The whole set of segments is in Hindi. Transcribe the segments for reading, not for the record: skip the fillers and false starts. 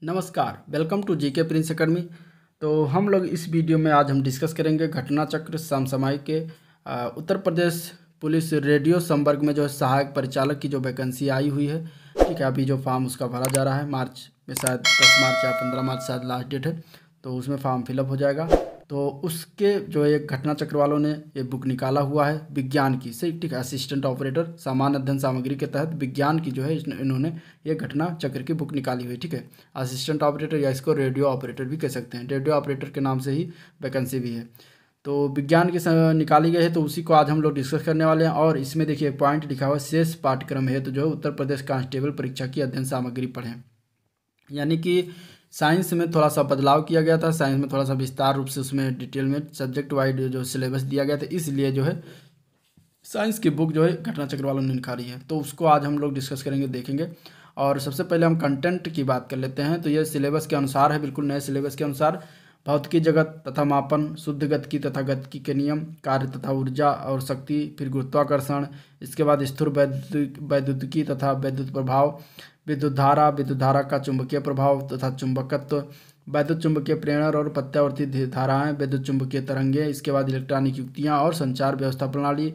नमस्कार, welcome to GK Prince Academy. तो हम लोग इस वीडियो में आज हम डिस्कस करेंगे घटना चक्र समसामयिक के उत्तर प्रदेश पुलिस रेडियो संवर्ग में जो है सहायक परिचालक की जो वैकेंसी आई हुई है। ठीक है, अभी जो फॉर्म उसका भरा जा रहा है, मार्च में शायद 10 मार्च या 15 मार्च शायद लास्ट डेट है, तो उसमें फॉर्म फिलअप हो जाएगा। तो उसके जो एक घटना चक्र वालों ने ये बुक निकाला हुआ है विज्ञान की, सही ठीक है, असिस्टेंट ऑपरेटर सामान्य अध्ययन सामग्री के तहत विज्ञान की जो है इन्होंने ये घटना चक्र की बुक निकाली हुई। ठीक है, असिस्टेंट ऑपरेटर या इसको रेडियो ऑपरेटर भी कह सकते हैं, रेडियो ऑपरेटर के नाम से ही वैकेंसी भी है। तो विज्ञान की निकाली गई है, तो उसी को आज हम लोग डिस्कस करने वाले हैं। और इसमें देखिए पॉइंट लिखा हुआ है, शेष पाठ्यक्रम है तो जो है उत्तर प्रदेश कांस्टेबल परीक्षा की अध्ययन सामग्री पढ़ें। यानी कि साइंस में थोड़ा सा बदलाव किया गया था, साइंस में थोड़ा सा विस्तार रूप से उसमें डिटेल में सब्जेक्ट वाइड जो सिलेबस दिया गया था, इसलिए जो है साइंस की बुक जो है घटना चक्र वालों ने निकाली है, तो उसको आज हम लोग डिस्कस करेंगे, देखेंगे। और सबसे पहले हम कंटेंट की बात कर लेते हैं। तो यह सिलेबस के अनुसार है, बिल्कुल नए सिलेबस के अनुसार। भौतिकी जगत तथा मापन, शुद्ध गतिकी तथा गतिकी के नियम, कार्य तथा ऊर्जा और शक्ति, फिर गुरुत्वाकर्षण, इसके बाद स्थिर वैद्युतिकी तथा वैद्युत प्रभाव, विद्युत धारा का चुंबकीय प्रभाव तथा चुंबकत्व, वैद्युत चुंबकीय प्रेरण और प्रत्यावर्ती धाराएं, वैद्युत चुंबकीय तरंगें, इसके बाद इलेक्ट्रॉनिक युक्तियां और संचार व्यवस्था प्रणाली,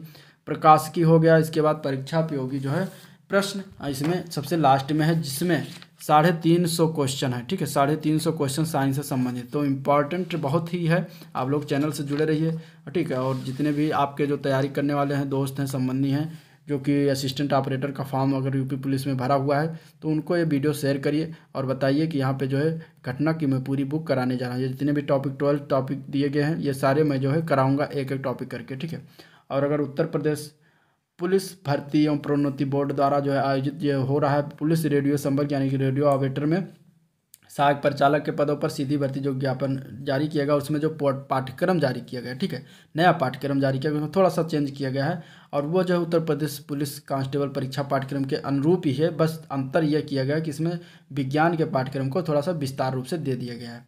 प्रकाशिकी हो गया। इसके बाद परीक्षा उपयोगी जो है प्रश्न इसमें सबसे लास्ट में है, जिसमें 350 क्वेश्चन है। ठीक है, 350 क्वेश्चन साइंस से संबंधित, तो इम्पॉर्टेंट बहुत ही है। आप लोग चैनल से जुड़े रहिए, ठीक है। और जितने भी आपके जो तैयारी करने वाले हैं, दोस्त हैं, संबंधी हैं, जो कि असिस्टेंट ऑपरेटर का फॉर्म अगर यूपी पुलिस में भरा हुआ है, तो उनको ये वीडियो शेयर करिए और बताइए कि यहाँ पे जो है घटना की मैं पूरी बुक कराने जा रहा हूँ। ये जितने भी टॉपिक 12 टॉपिक दिए गए हैं, ये सारे मैं जो है कराऊंगा एक एक टॉपिक करके। ठीक है, और अगर उत्तर प्रदेश पुलिस भर्ती एवं प्रोन्नति बोर्ड द्वारा जो है आयोजित ये हो रहा है पुलिस रेडियो संवर्ग यानी कि रेडियो ऑपरेटर में सहायक परिचालक के पदों पर सीधी भर्ती जो विज्ञापन जारी किया गया, उसमें जो पाठ्यक्रम जारी किया गया, ठीक है, नया पाठ्यक्रम जारी किया गया, उसमें थोड़ा सा चेंज किया गया है। और वो जो है उत्तर प्रदेश पुलिस कांस्टेबल परीक्षा पाठ्यक्रम के अनुरूप ही है, बस अंतर यह किया गया कि इसमें विज्ञान के पाठ्यक्रम को थोड़ा सा विस्तार रूप से दे दिया गया है।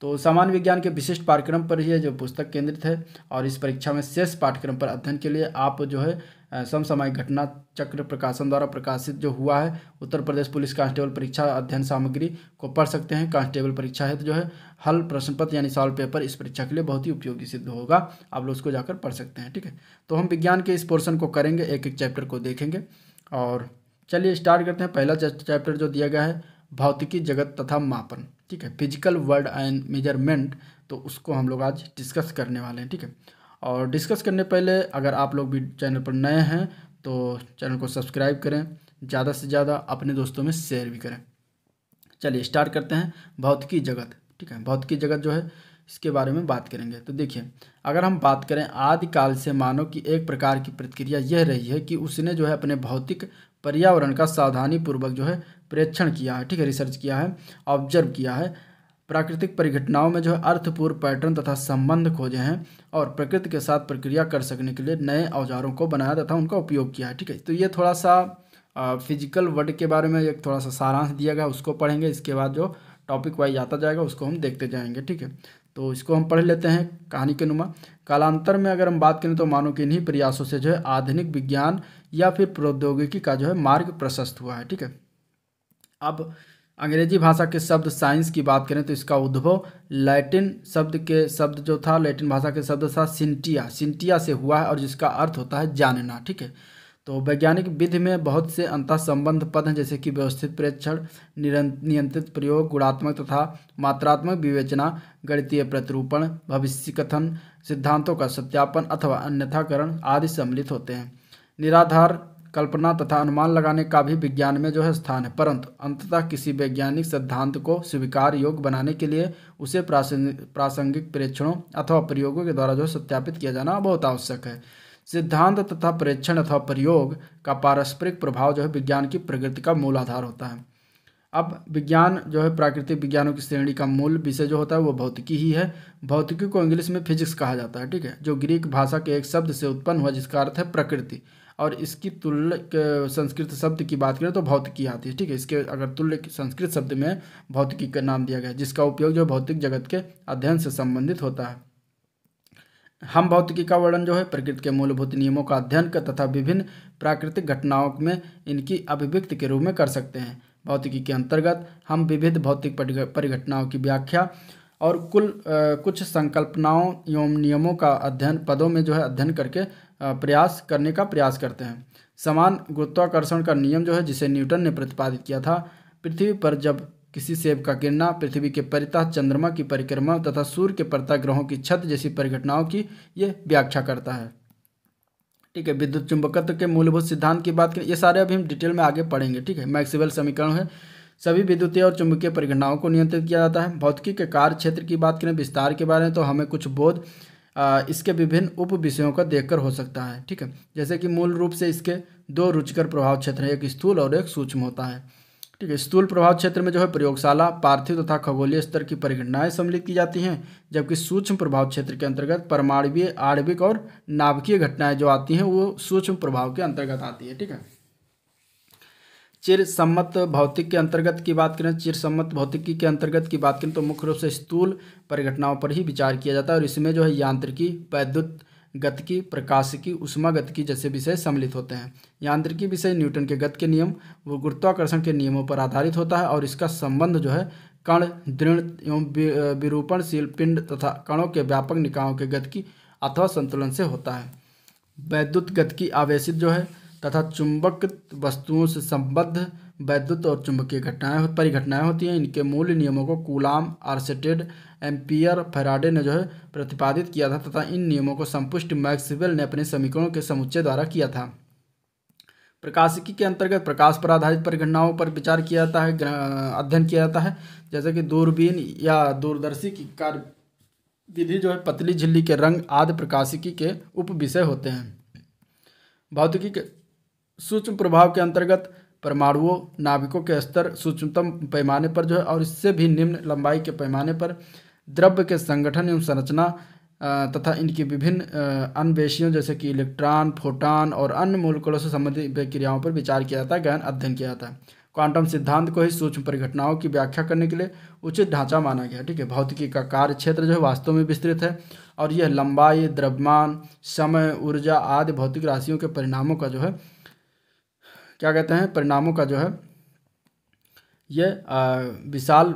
तो सामान्य विज्ञान के विशिष्ट पाठ्यक्रम पर ही है जो पुस्तक केंद्रित है। और इस परीक्षा में शेष पाठ्यक्रम पर अध्ययन के लिए आप जो है समसामयिक घटना चक्र प्रकाशन द्वारा प्रकाशित जो हुआ है उत्तर प्रदेश पुलिस कांस्टेबल परीक्षा अध्ययन सामग्री को पढ़ सकते हैं। कांस्टेबल परीक्षा है तो जो है हल प्रश्न पत्र यानी सॉल्व पेपर इस परीक्षा के लिए बहुत ही उपयोगी सिद्ध होगा, आप लोग उसको जाकर पढ़ सकते हैं। ठीक है, तो हम विज्ञान के इस पोर्शन को करेंगे, एक एक चैप्टर को देखेंगे। और चलिए स्टार्ट करते हैं। पहला चैप्टर जो दिया गया है भौतिकी जगत तथा मापन, ठीक है, फिजिकल वर्ल्ड एंड मेजरमेंट, तो उसको हम लोग आज डिस्कस करने वाले हैं। ठीक है, और डिस्कस करने पहले अगर आप लोग भी चैनल पर नए हैं तो चैनल को सब्सक्राइब करें, ज़्यादा से ज़्यादा अपने दोस्तों में शेयर भी करें। चलिए स्टार्ट करते हैं। भौतिकी जगत, ठीक है, भौतिकी जगत जो है इसके बारे में बात करेंगे। तो देखिए, अगर हम बात करें आदिकाल से मानव की एक प्रकार की प्रतिक्रिया यह रही है कि उसने जो है अपने भौतिक पर्यावरण का सावधानी पूर्वक जो है प्रेक्षण किया है, ठीक है, रिसर्च किया है, ऑब्जर्व किया है, प्राकृतिक परिघटनाओं में जो है अर्थपूर्ण पैटर्न तथा संबंध खोजे हैं और प्रकृति के साथ प्रक्रिया कर सकने के लिए नए औजारों को बनाया तथा उनका उपयोग किया है। ठीक है, तो ये थोड़ा सा फिजिकल वर्ड के बारे में एक थोड़ा सा सारांश दिया गया, उसको पढ़ेंगे। इसके बाद जो टॉपिक वाइज आता जाएगा उसको हम देखते जाएंगे। ठीक है, तो इसको हम पढ़ लेते हैं कहानी के नुमा। कालांतर में अगर हम बात करें तो मानव के इन्हीं प्रयासों से जो है आधुनिक विज्ञान या फिर प्रौद्योगिकी का जो है मार्ग प्रशस्त हुआ है। ठीक है, अब अंग्रेजी भाषा के शब्द साइंस की बात करें तो इसका उद्भव लैटिन शब्द जो था, लैटिन भाषा के शब्द था सिंटिया से हुआ है और जिसका अर्थ होता है जानना। ठीक है, तो वैज्ञानिक विधि में बहुत से अंतः संबंध पद हैं, जैसे कि व्यवस्थित प्रेक्षण, नियंत्रित प्रयोग, गुणात्मक तथा मात्रात्मक विवेचना, गणितीय प्रतिरूपण, भविष्य कथन, सिद्धांतों का सत्यापन अथवा अन्यथाकरण आदि सम्मिलित होते हैं। निराधार कल्पना तथा अनुमान लगाने का भी विज्ञान में जो है स्थान है, परंतु अंततः किसी वैज्ञानिक सिद्धांत को स्वीकार योग्य बनाने के लिए उसे प्रासंगिक परीक्षणों अथवा प्रयोगों के द्वारा जो सत्यापित किया जाना बहुत आवश्यक है। सिद्धांत तथा परीक्षण अथवा प्रयोग का पारस्परिक प्रभाव जो है विज्ञान की प्रगति का मूल आधार होता है। अब विज्ञान जो है प्राकृतिक विज्ञानों की श्रेणी का मूल विषय जो होता है वो भौतिकी ही है। भौतिकी को इंग्लिश में फिजिक्स कहा जाता है, ठीक है, जो ग्रीक भाषा के एक शब्द से उत्पन्न हुआ जिसका अर्थ है प्रकृति, और इसकी तुल्य संस्कृत शब्द की बात करें तो भौतिकी आती है। ठीक है, इसके अगर तुल्य संस्कृत शब्द में भौतिकी का नाम दिया गया है, जिसका उपयोग जो भौतिक जगत के अध्ययन से संबंधित होता है। हम भौतिकी का वर्णन जो है प्रकृति के मूलभूत नियमों का अध्ययन कर तथा विभिन्न प्राकृतिक घटनाओं में इनकी अभिव्यक्ति के रूप में कर सकते हैं। भौतिकी के अंतर्गत हम विविध भौतिक परिघटनाओं की व्याख्या और कुछ संकल्पनाओं एवं नियमों का अध्ययन पदों में जो है अध्ययन करके प्रयास करने का प्रयास करते हैं। समान गुरुत्वाकर्षण का नियम जो है, जिसे न्यूटन ने प्रतिपादित किया था, पृथ्वी पर जब किसी सेब का गिरना, पृथ्वी के परितः चंद्रमा की परिक्रमा तथा सूर्य के परितः ग्रहों की छत जैसी परिघटनाओं की ये व्याख्या करता है। ठीक है, विद्युत चुंबकत्व के मूलभूत सिद्धांत की बात करें, ये सारे अभी हम डिटेल में आगे पढ़ेंगे। ठीक है, मैक्सवेल समीकरण है, सभी विद्युतीय और चुंबकीय परिघटनाओं को नियंत्रित किया जाता है। भौतिकी के कार्य क्षेत्र की बात करें विस्तार के बारे में, तो हमें कुछ बोध इसके विभिन्न उप विषयों का देखकर हो सकता है। ठीक है, जैसे कि मूल रूप से इसके दो रुचिकर प्रभाव क्षेत्र हैं, एक स्थूल और एक सूक्ष्म होता है। ठीक है, स्थूल प्रभाव क्षेत्र में जो है प्रयोगशाला, पार्थिव तथा खगोलीय स्तर की परिघटनाएं सम्मिलित की जाती हैं, जबकि सूक्ष्म प्रभाव क्षेत्र के अंतर्गत परमाणुवीय, आणविक और नाभिकीय घटनाएं जो आती हैं वो सूक्ष्म प्रभाव के अंतर्गत आती है। ठीक है, चिर सम्मत भौतिक के अंतर्गत की बात करें, चिर सम्मत भौतिकी के अंतर्गत की बात करें तो मुख्य रूप से स्थूल परिघटनाओं पर ही विचार किया जाता है, और इसमें जो है यांत्रिकी, वैद्युत गतिकी, प्रकाशिकी, उष्मागतिकी जैसे विषय सम्मिलित होते हैं। यांत्रिकी विषय न्यूटन के गति के नियम व गुरुत्वाकर्षण के नियमों पर आधारित होता है, और इसका संबंध जो है कण, दृढ़ एवं विरूपणशील पिंड तथा कणों के व्यापक निकायों के गतिकी अथवा संतुलन से होता है। वैद्युत गतिकी आवेशित जो है तथा चुंबक वस्तुओं से संबद्ध वैद्युत और चुंबकीय परिघटनाएं होती हैं। इनके मूल नियमों को कूलाम, आर्स्टेड, एम्पियर, फैराडे ने जो है प्रतिपादित किया था, तथा इन नियमों को संपुष्ट मैक्सवेल ने अपने समीकरणों के समुच्चय द्वारा किया था। प्रकाशिकी के अंतर्गत प्रकाश पर आधारित परिघटनाओं पर विचार किया जाता है, अध्ययन किया जाता है, जैसे कि दूरबीन या दूरदर्शी की कार्य विधि जो है, पतली झिल्ली के रंग आदि प्रकाशिकी के उप विषय होते हैं। भौतिकी के सूक्ष्म प्रभाव के अंतर्गत परमाणुओं, नाभिकों के स्तर सूक्ष्मतम पैमाने पर जो है और इससे भी निम्न लंबाई के पैमाने पर द्रव्य के संगठन एवं संरचना तथा इनकी विभिन्न अन्वेषियों जैसे कि इलेक्ट्रॉन, फोटॉन और अन्य मॉलिक्यूलों से संबंधित क्रियाओं पर विचार किया जाता है, गहन अध्ययन किया जाता है। क्वांटम सिद्धांत को ही सूक्ष्म परिघटनाओं की व्याख्या करने के लिए उचित ढांचा माना गया। ठीक है, भौतिकी का कार्य क्षेत्र जो है वास्तव में विस्तृत है, और यह लंबाई, द्रव्यमान, समय, ऊर्जा आदि भौतिक राशियों के परिणामों का जो है क्या कहते हैं, परिणामों का जो है ये विशाल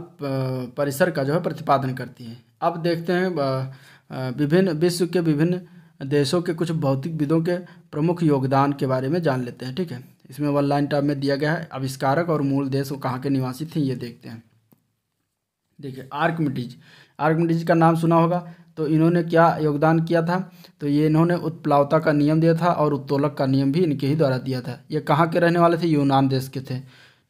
परिसर का जो है प्रतिपादन करती है। अब देखते हैं विभिन्न विश्व के विभिन्न देशों के कुछ भौतिकविदों के प्रमुख योगदान के बारे में जान लेते हैं। ठीक है, इसमें वन लाइन टाइप में दिया गया है, आविष्कारक और मूल देश वो कहाँ के निवासी थे ये देखते हैं। देखिए, आर्किमिडीज का नाम सुना होगा, तो इन्होंने क्या योगदान किया था, तो ये इन्होंने उत्प्लावता का नियम दिया था और उत्तोलक का नियम भी इनके ही द्वारा दिया था। ये कहाँ के रहने वाले थे, यूनान देश के थे।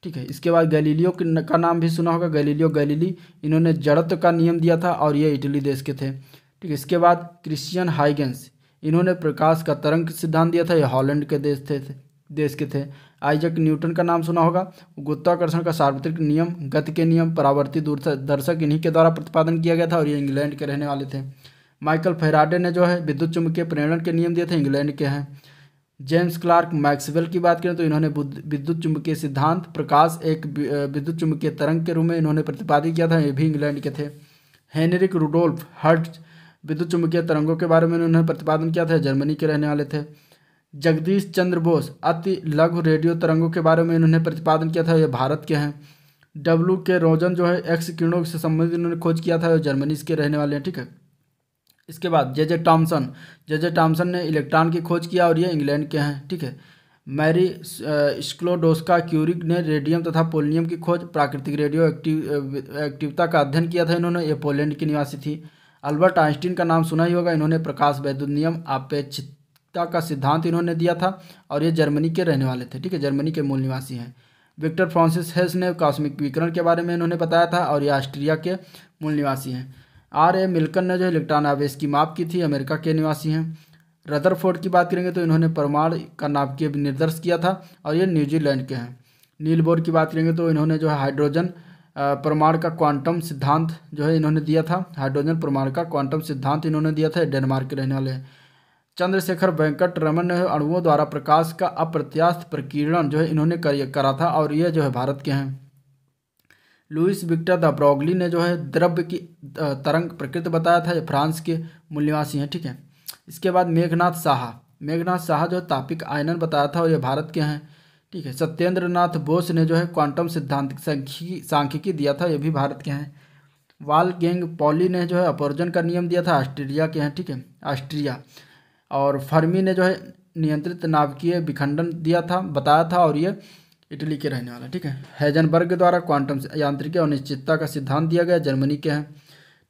ठीक है, इसके बाद गैलीलियो का नाम भी सुना होगा, गैलीलियो गैलीली, इन्होंने जड़त्व का नियम दिया था और ये इटली देश के थे। ठीक है, इसके बाद क्रिश्चियन हाइगेंस, इन्होंने प्रकाश का तरंग सिद्धांत दिया था, ये हॉलैंड के देश के थे। आइजैक न्यूटन का नाम सुना होगा, गुरुत्वाकर्षण का सार्वत्रिक नियम, गति के नियम, परावर्ती दूरदर्शक इन्हीं के द्वारा प्रतिपादन किया गया था और ये इंग्लैंड के रहने वाले थे। माइकल फैराडे ने जो है विद्युत चुम्बकीय प्रेरण के नियम दिए थे, इंग्लैंड के हैं। जेम्स क्लार्क मैक्सवेल की बात करें तो इन्होंने विद्युत चुम्बकीय सिद्धांत, प्रकाश एक विद्युत चुम्बकीय तरंग के रूप में इन्होंने प्रतिपादित किया था, ये भी इंग्लैंड के थे। हेनरिक रुडोल्फ हर्ट्ज विद्युत चुम्बकीय तरंगों के बारे में उन्होंने प्रतिपादन किया था, जर्मनी के रहने वाले थे। जगदीश चंद्र बोस अति लघु रेडियो तरंगों के बारे में इन्होंने प्रतिपादन किया था, ये भारत के हैं। डब्ल्यू के रोजन जो है एक्स किरणों से संबंधित इन्होंने खोज किया था, जर्मनी के रहने वाले हैं। ठीक है, इसके बाद जे जे टॉमसन ने इलेक्ट्रॉन की खोज किया और ये इंग्लैंड के हैं। ठीक है, मैरी स्क्लोडोस्का क्यूरी ने रेडियम तथा पोलोनियम की खोज, प्राकृतिक रेडियो एक्टिवता का अध्ययन किया था इन्होंने, ये पोलैंड की निवासी थी। अल्बर्ट आइंस्टीन का नाम सुना ही होगा, इन्होंने प्रकाश वैद्युत नियम, अपेक्षिकता का सिद्धांत इन्होंने दिया था और ये जर्मनी के रहने वाले थे। ठीक है, जर्मनी के मूल निवासी हैं। विक्टर फ्रांसिस हेस ने कॉस्मिक विकिरण के बारे में इन्होंने बताया था और ये ऑस्ट्रिया के मूल निवासी हैं। R.A. मिल्कन ने जो इलेक्ट्रॉन आवेश की माप की थी, अमेरिका के निवासी हैं। रदरफोर्ड की बात करेंगे तो इन्होंने परमाणु का नाभिकीय निर्देश किया था और ये न्यूजीलैंड के हैं। नील बोर की बात करेंगे तो इन्होंने जो है हाइड्रोजन परमाणु का क्वांटम सिद्धांत जो है इन्होंने दिया था, हाइड्रोजन परमाणु का क्वांटम सिद्धांत इन्होंने दिया था, डेनमार्क के रहने वाले हैं। चंद्रशेखर वेंकट रमन ने अणुओं द्वारा प्रकाश का अप्रत्यास्थ प्रकीर्णन जो है इन्होंने करा था और ये जो है भारत के हैं। लुइस विक्टर द ब्रॉगली ने जो है द्रव्य की तरंग प्रकृति बताया था, ये फ्रांस के मूल निवासी हैं। ठीक है, इसके बाद मेघनाथ साहा जो तापिक आयनन बताया था और ये भारत के हैं। ठीक है। सत्येंद्र नाथ बोस ने जो है क्वांटम सिद्धांत सांख्यिकी दिया था, ये भी भारत के हैं। वालगेंग पॉली ने जो है अपवर्जन का नियम दिया था, ऑस्ट्रेलिया के हैं। ठीक है, ऑस्ट्रिया। और फर्मी ने जो है नियंत्रित नाभिकीय विखंडन दिया था, बताया था, और ये इटली के रहने वाला। ठीक है। हेजनबर्ग द्वारा क्वांटम यांत्रिकी और निश्चितता का सिद्धांत दिया गया, जर्मनी के हैं।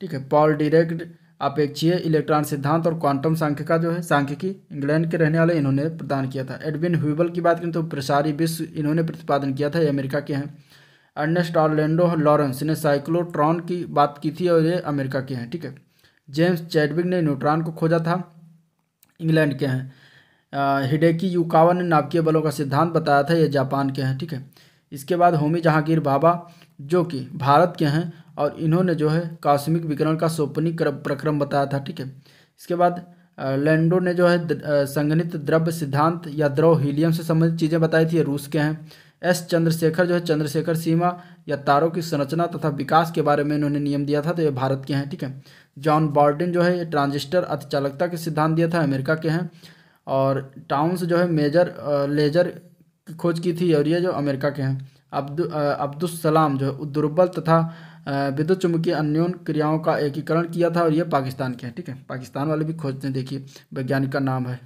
ठीक है। पॉल डिरेक अपेक्षीय इलेक्ट्रॉन सिद्धांत और क्वांटम सांख्यिकी इंग्लैंड के रहने वाले, इन्होंने प्रदान किया था। एडविन ह्यूबल की बात करें तो प्रसारी विश्व इन्होंने प्रतिपादन किया था, ये अमेरिका के हैं। अर्नेस्ट ऑरलैंडो लॉरेंस ने साइक्लोट्रॉन की बात की थी, और ये अमेरिका के हैं। ठीक है। जेम्स चैडविक ने न्यूट्रॉन को खोजा था, इंग्लैंड के हैं। हिडेकी युकावा ने नाभिकीय बलों का सिद्धांत बताया था, ये जापान के हैं। ठीक है। इसके बाद होमी जहांगीर भाभा जो कि भारत के हैं, और इन्होंने जो है कॉस्मिक विकिरण का सोपनिक प्रक्रम बताया था। ठीक है। इसके बाद लैंडो ने जो है संगणित द्रव्य सिद्धांत या द्रव हीलियम से संबंधित चीज़ें बताई थी, ये रूस के हैं। एस चंद्रशेखर जो है चंद्रशेखर सीमा या तारों की संरचना तथा विकास के बारे में इन्होंने नियम दिया था, तो ये भारत के हैं। ठीक है। जॉन बॉर्डिन जो है ये ट्रांजिस्टर अतिचालकता के सिद्धांत दिया था, अमेरिका के हैं। और टाउन्स जो है मेजर लेजर की खोज की थी, और ये जो अमेरिका के हैं। अब्दुल सलाम जो है दुर्बल तथा विद्युत चुम्बकीय अन्योन क्रियाओं का एकीकरण किया था, और ये पाकिस्तान के हैं। ठीक है। पाकिस्तान वाले भी खोजते हैं, देखिए वैज्ञानिक का नाम है।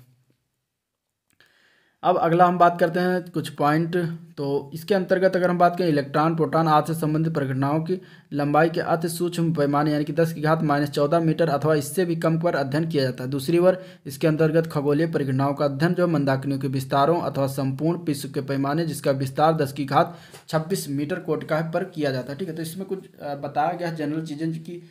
अब अगला हम बात करते हैं कुछ पॉइंट। तो इसके अंतर्गत अगर हम बात करें इलेक्ट्रॉन प्रोटॉन आदि से संबंधित परिघटनाओं की लंबाई के अति सूक्ष्म पैमाने यानी कि 10 की घात -14 मीटर अथवा इससे भी कम पर अध्ययन किया जाता है। दूसरी ओर इसके अंतर्गत खगोलीय परिघटनाओं का अध्ययन जो मंदाकिनियों के विस्तारों अथवा संपूर्ण विश्व के पैमाने जिसका विस्तार 10 की घात 26 मीटर कोटिका पर किया जाता है। ठीक है। तो इसमें कुछ बताया गया है जनरल चीज़ें कि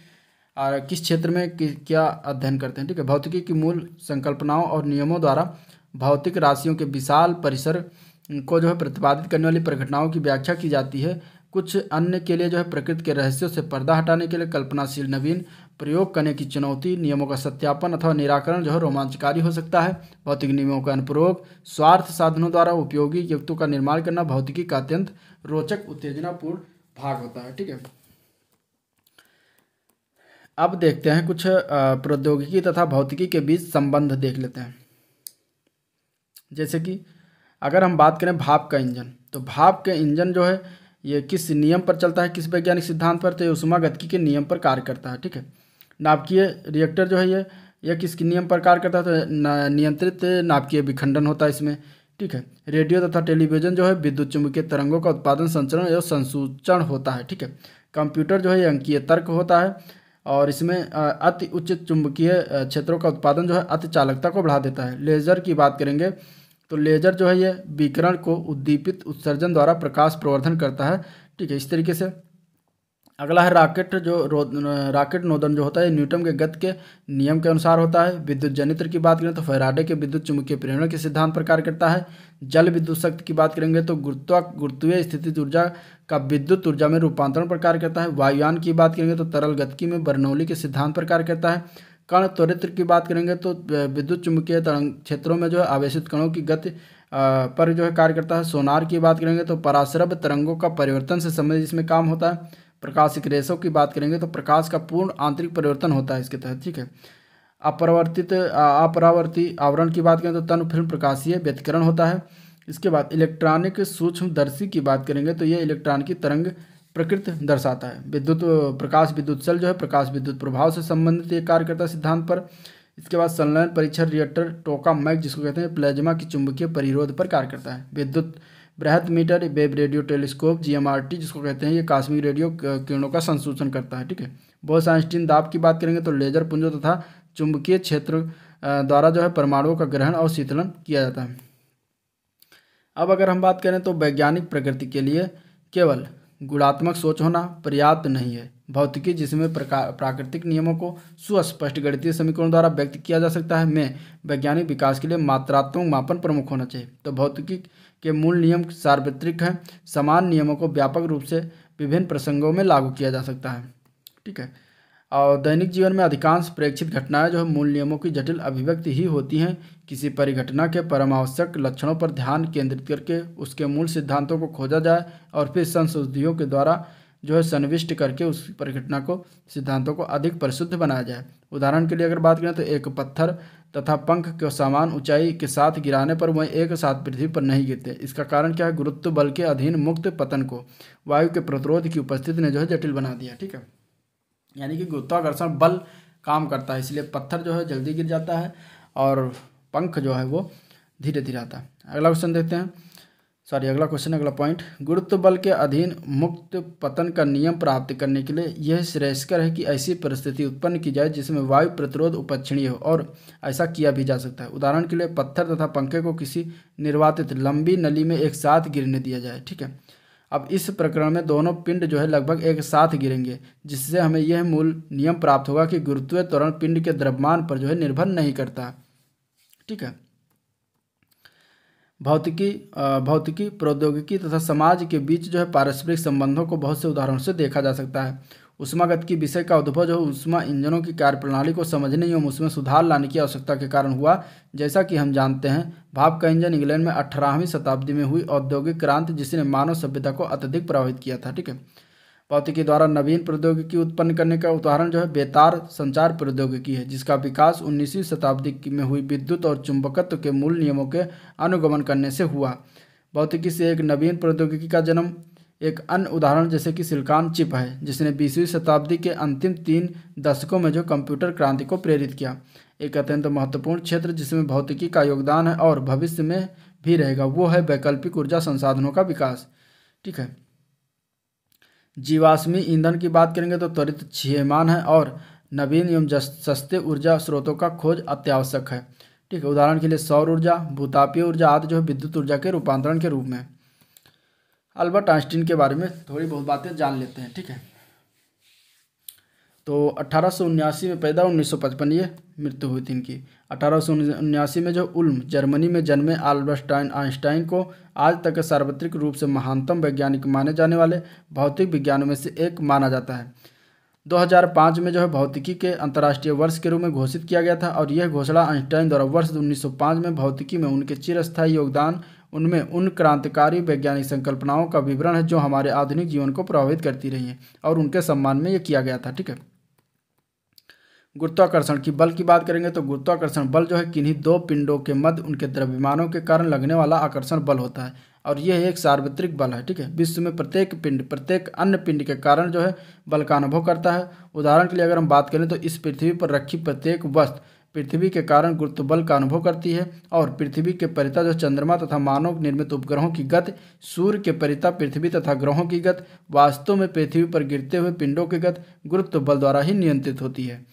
किस क्षेत्र में क्या अध्ययन करते हैं। ठीक है। भौतिकी की मूल संकल्पनाओं और नियमों द्वारा भौतिक राशियों के विशाल परिसर को जो है प्रतिपादित करने वाली परिघटनाओं की व्याख्या की जाती है। कुछ अन्य के लिए जो है प्रकृति के रहस्यों से पर्दा हटाने के लिए कल्पनाशील नवीन प्रयोग करने की चुनौती, नियमों का सत्यापन अथवा निराकरण जो है रोमांचकारी हो सकता है। भौतिक नियमों का अनुप्रयोग, स्वार्थ साधनों द्वारा उपयोगी युक्तों का निर्माण करना भौतिकी का अत्यंत रोचक उत्तेजनापूर्ण भाग होता है। ठीक है। अब देखते हैं कुछ प्रौद्योगिकी तथा भौतिकी के बीच संबंध देख लेते हैं। जैसे कि अगर हम बात करें भाप का इंजन, तो भाप के इंजन जो है ये किस नियम पर चलता है, किस वैज्ञानिक सिद्धांत पर, तो ये ऊष्मागतिकी के नियम पर कार्य करता है। ठीक है। नाभिकीय रिएक्टर जो है ये किस नियम पर कार्य करता है, तो नियंत्रित नाभिकीय विखंडन होता है इसमें। ठीक है। रेडियो तथा टेलीविजन जो है विद्युत चुम्बकीय तरंगों का उत्पादन, संचरण एवं संसूचन होता है। ठीक है। कंप्यूटर जो है अंकीय तर्क होता है, और इसमें अति उच्च चुंबकीय क्षेत्रों का उत्पादन जो है अति चालकता को बढ़ा देता है। लेजर की बात करेंगे तो लेजर जो है ये विकिरण को उद्दीपित उत्सर्जन द्वारा प्रकाश प्रवर्धन करता है। ठीक है। इस तरीके से अगला है रॉकेट रॉकेट नोदन जो होता है न्यूटन के गति के नियम के अनुसार होता है। विद्युत जनित्र की बात करें तो फैराडे के विद्युत चुम्बकीय प्रेरण के सिद्धांत पर कार्य करता है। जल विद्युत शक्ति की बात करेंगे तो गुरुत्वीय स्थितिज ऊर्जा का विद्युत ऊर्जा में रूपांतरण पर कार्य करता है। वायुयान की बात करेंगे तो तरल गतिकी में बर्नौली के सिद्धांत पर कार्य करता है। कण त्वरित्र की बात करेंगे तो विद्युत चुम्बकीय तरंग क्षेत्रों में जो है आवेशित कणों की गति पर जो है कार्य करता है। सोनार की बात करेंगे तो पराश्रव्य तरंगों का परिवर्तन से संबंधित इसमें काम होता है। प्रकाशिक रेशों की बात करेंगे तो प्रकाश का पूर्ण आंतरिक परिवर्तन होता है इसके तहत। ठीक है। अपरावर्ती आवरण की बात करें तो तनु फिल्म प्रकाशीय व्यतिकरण होता है। इसके बाद इलेक्ट्रॉनिक सूक्ष्मदर्शी की बात करेंगे तो ये इलेक्ट्रॉन की तरंग प्रकृति दर्शाता है। प्रकाश विद्युत सेल जो है प्रकाश विद्युत प्रभाव से संबंधित ये कार्य करता है सिद्धांत पर। इसके बाद संलयन परीक्षण रिएक्टर टोकामैक जिसको कहते हैं प्लाज्मा की चुंबकीय परिरोध पर कार्य करता है। विद्युत बृहत metre wave radio telescope GMRT जिसको कहते हैं ये कॉस्मिक रेडियो किरणों का संसूचन करता है। ठीक है। बोस-आइंस्टीन दाब की बात करेंगे तो लेजर पुंजों तथा चुंबकीय क्षेत्र द्वारा जो है परमाणुओं का ग्रहण और शीतलन किया जाता है। अब अगर हम बात करें तो वैज्ञानिक प्रकृति के लिए केवल गुणात्मक सोच होना पर्याप्त नहीं है। भौतिकी जिसमें प्राकृतिक नियमों को सुस्पष्ट गणितीय समीकरणों द्वारा व्यक्त किया जा सकता है में वैज्ञानिक विकास के लिए मात्रात्मक मापन प्रमुख होना चाहिए। तो भौतिकी के मूल नियम सार्वत्रिक हैं। समान नियमों को व्यापक रूप से विभिन्न प्रसंगों में लागू किया जा सकता है। ठीक है। और दैनिक जीवन में अधिकांश प्रेक्षित घटनाएं जो है मूल नियमों की जटिल अभिव्यक्ति ही होती हैं। किसी परिघटना के परमावश्यक लक्षणों पर ध्यान केंद्रित करके उसके मूल सिद्धांतों को खोजा जाए और फिर संशोधियों के द्वारा जो है संविष्ट करके उस परिघटना को सिद्धांतों को अधिक परिशुद्ध बनाया जाए। उदाहरण के लिए अगर बात करें तो एक पत्थर तथा पंख को समान ऊंचाई के साथ गिराने पर वह एक साथ पृथ्वी पर नहीं गिरते। इसका कारण क्या है? गुरुत्व बल के अधीन मुक्त पतन को वायु के प्रतिरोध की उपस्थिति ने जो है जटिल बना दिया। ठीक है, यानी कि गुरुत्वाकर्षण बल काम करता है, इसलिए पत्थर जो है जल्दी गिर जाता है और पंख जो है वो धीरे धीरे आता है। अगला क्वेश्चन देखते हैं, अगला पॉइंट, गुरुत्व बल के अधीन मुक्त पतन का नियम प्राप्त करने के लिए यह श्रेयस्कर है कि ऐसी परिस्थिति उत्पन्न की जाए जिसमें वायु प्रतिरोध उपक्षणीय हो, और ऐसा किया भी जा सकता है। उदाहरण के लिए पत्थर तथा पंखे को किसी निर्वातित लंबी नली में एक साथ गिरने दिया जाए। ठीक है, अब इस प्रकरण में दोनों पिंड जो है लगभग एक साथ गिरेंगे, जिससे हमें यह मूल नियम प्राप्त होगा कि गुरुत्वीय त्वरण पिंड के द्रव्यमान पर जो है निर्भर नहीं करता। ठीक है, भौतिकी, प्रौद्योगिकी तथा समाज के बीच जो है पारस्परिक संबंधों को बहुत से उदाहरणों से देखा जा सकता है। ऊष्मागतिकी विषय का उद्भव जो ऊष्मा इंजनों की कार्यप्रणाली को समझने एवं उसमें सुधार लाने की आवश्यकता के कारण हुआ। जैसा कि हम जानते हैं, भाप का इंजन इंग्लैंड में 18वीं शताब्दी में हुई औद्योगिक क्रांति जिसने मानव सभ्यता को अत्यधिक प्रभावित किया था। ठीक है, भौतिकी द्वारा नवीन प्रौद्योगिकी उत्पन्न करने का उदाहरण जो है बेतार संचार प्रौद्योगिकी है, जिसका विकास 19वीं शताब्दी में हुई विद्युत और चुंबकत्व के मूल नियमों के अनुगमन करने से हुआ। भौतिकी से एक नवीन प्रौद्योगिकी का जन्म एक अन्य उदाहरण जैसे कि सिलिकॉन चिप है, जिसने 20वीं शताब्दी के अंतिम 3 दशकों में जो कंप्यूटर क्रांति को प्रेरित किया। एक अत्यंत महत्वपूर्ण क्षेत्र जिसमें भौतिकी का योगदान है और भविष्य में भी रहेगा, वो है वैकल्पिक ऊर्जा संसाधनों का विकास। ठीक है, जीवाश्मी ईंधन की बात करेंगे तो त्वरित क्षीयमान है और नवीन एवं सस्ते ऊर्जा स्रोतों का खोज अत्यावश्यक है। ठीक है, उदाहरण के लिए सौर ऊर्जा, भूतापीय ऊर्जा आदि जो है विद्युत ऊर्जा के रूपांतरण के रूप में। अल्बर्ट आइंस्टीन के बारे में थोड़ी बहुत बातें जान लेते हैं। ठीक है, तो 1879 में पैदा, 1955 ये मृत्यु हुई थी इनकी। 1879 में जो उल्म जर्मनी में जन्मे अल्बर्ट आइंस्टाइन को आज तक सार्वत्रिक रूप से महानतम वैज्ञानिक माने जाने वाले भौतिक विज्ञानों में से एक माना जाता है। 2005 में जो है भौतिकी के अंतर्राष्ट्रीय वर्ष के रूप में घोषित किया गया था और यह घोषणा आइंस्टाइन द्वारा वर्ष 1905 में भौतिकी में उनके चिरस्थायी योगदान, उनमें उन क्रांतिकारी वैज्ञानिक संकल्पनाओं का विवरण है जो हमारे आधुनिक जीवन को प्रभावित करती रही हैं और उनके सम्मान में यह किया गया था। ठीक है, गुरुत्वाकर्षण की बल की बात करेंगे तो गुरुत्वाकर्षण बल जो है किन्हीं दो पिंडों के मध्य उनके द्रव्यमानों के कारण लगने वाला आकर्षण बल होता है और यह एक सार्वत्रिक बल है। ठीक है, विश्व में प्रत्येक पिंड प्रत्येक अन्य पिंड के कारण जो है बल का अनुभव करता है। उदाहरण के लिए अगर हम बात करें तो इस पृथ्वी पर रखी प्रत्येक वस्तु पृथ्वी के कारण गुरुत्व बल का अनुभव करती है और पृथ्वी के परितः जो चंद्रमा तथा मानव निर्मित उपग्रहों की गति, सूर्य के परितः पृथ्वी तथा ग्रहों की गति, वास्तव में पृथ्वी पर गिरते हुए पिंडों की गति गुरुत्व बल द्वारा ही नियंत्रित होती है।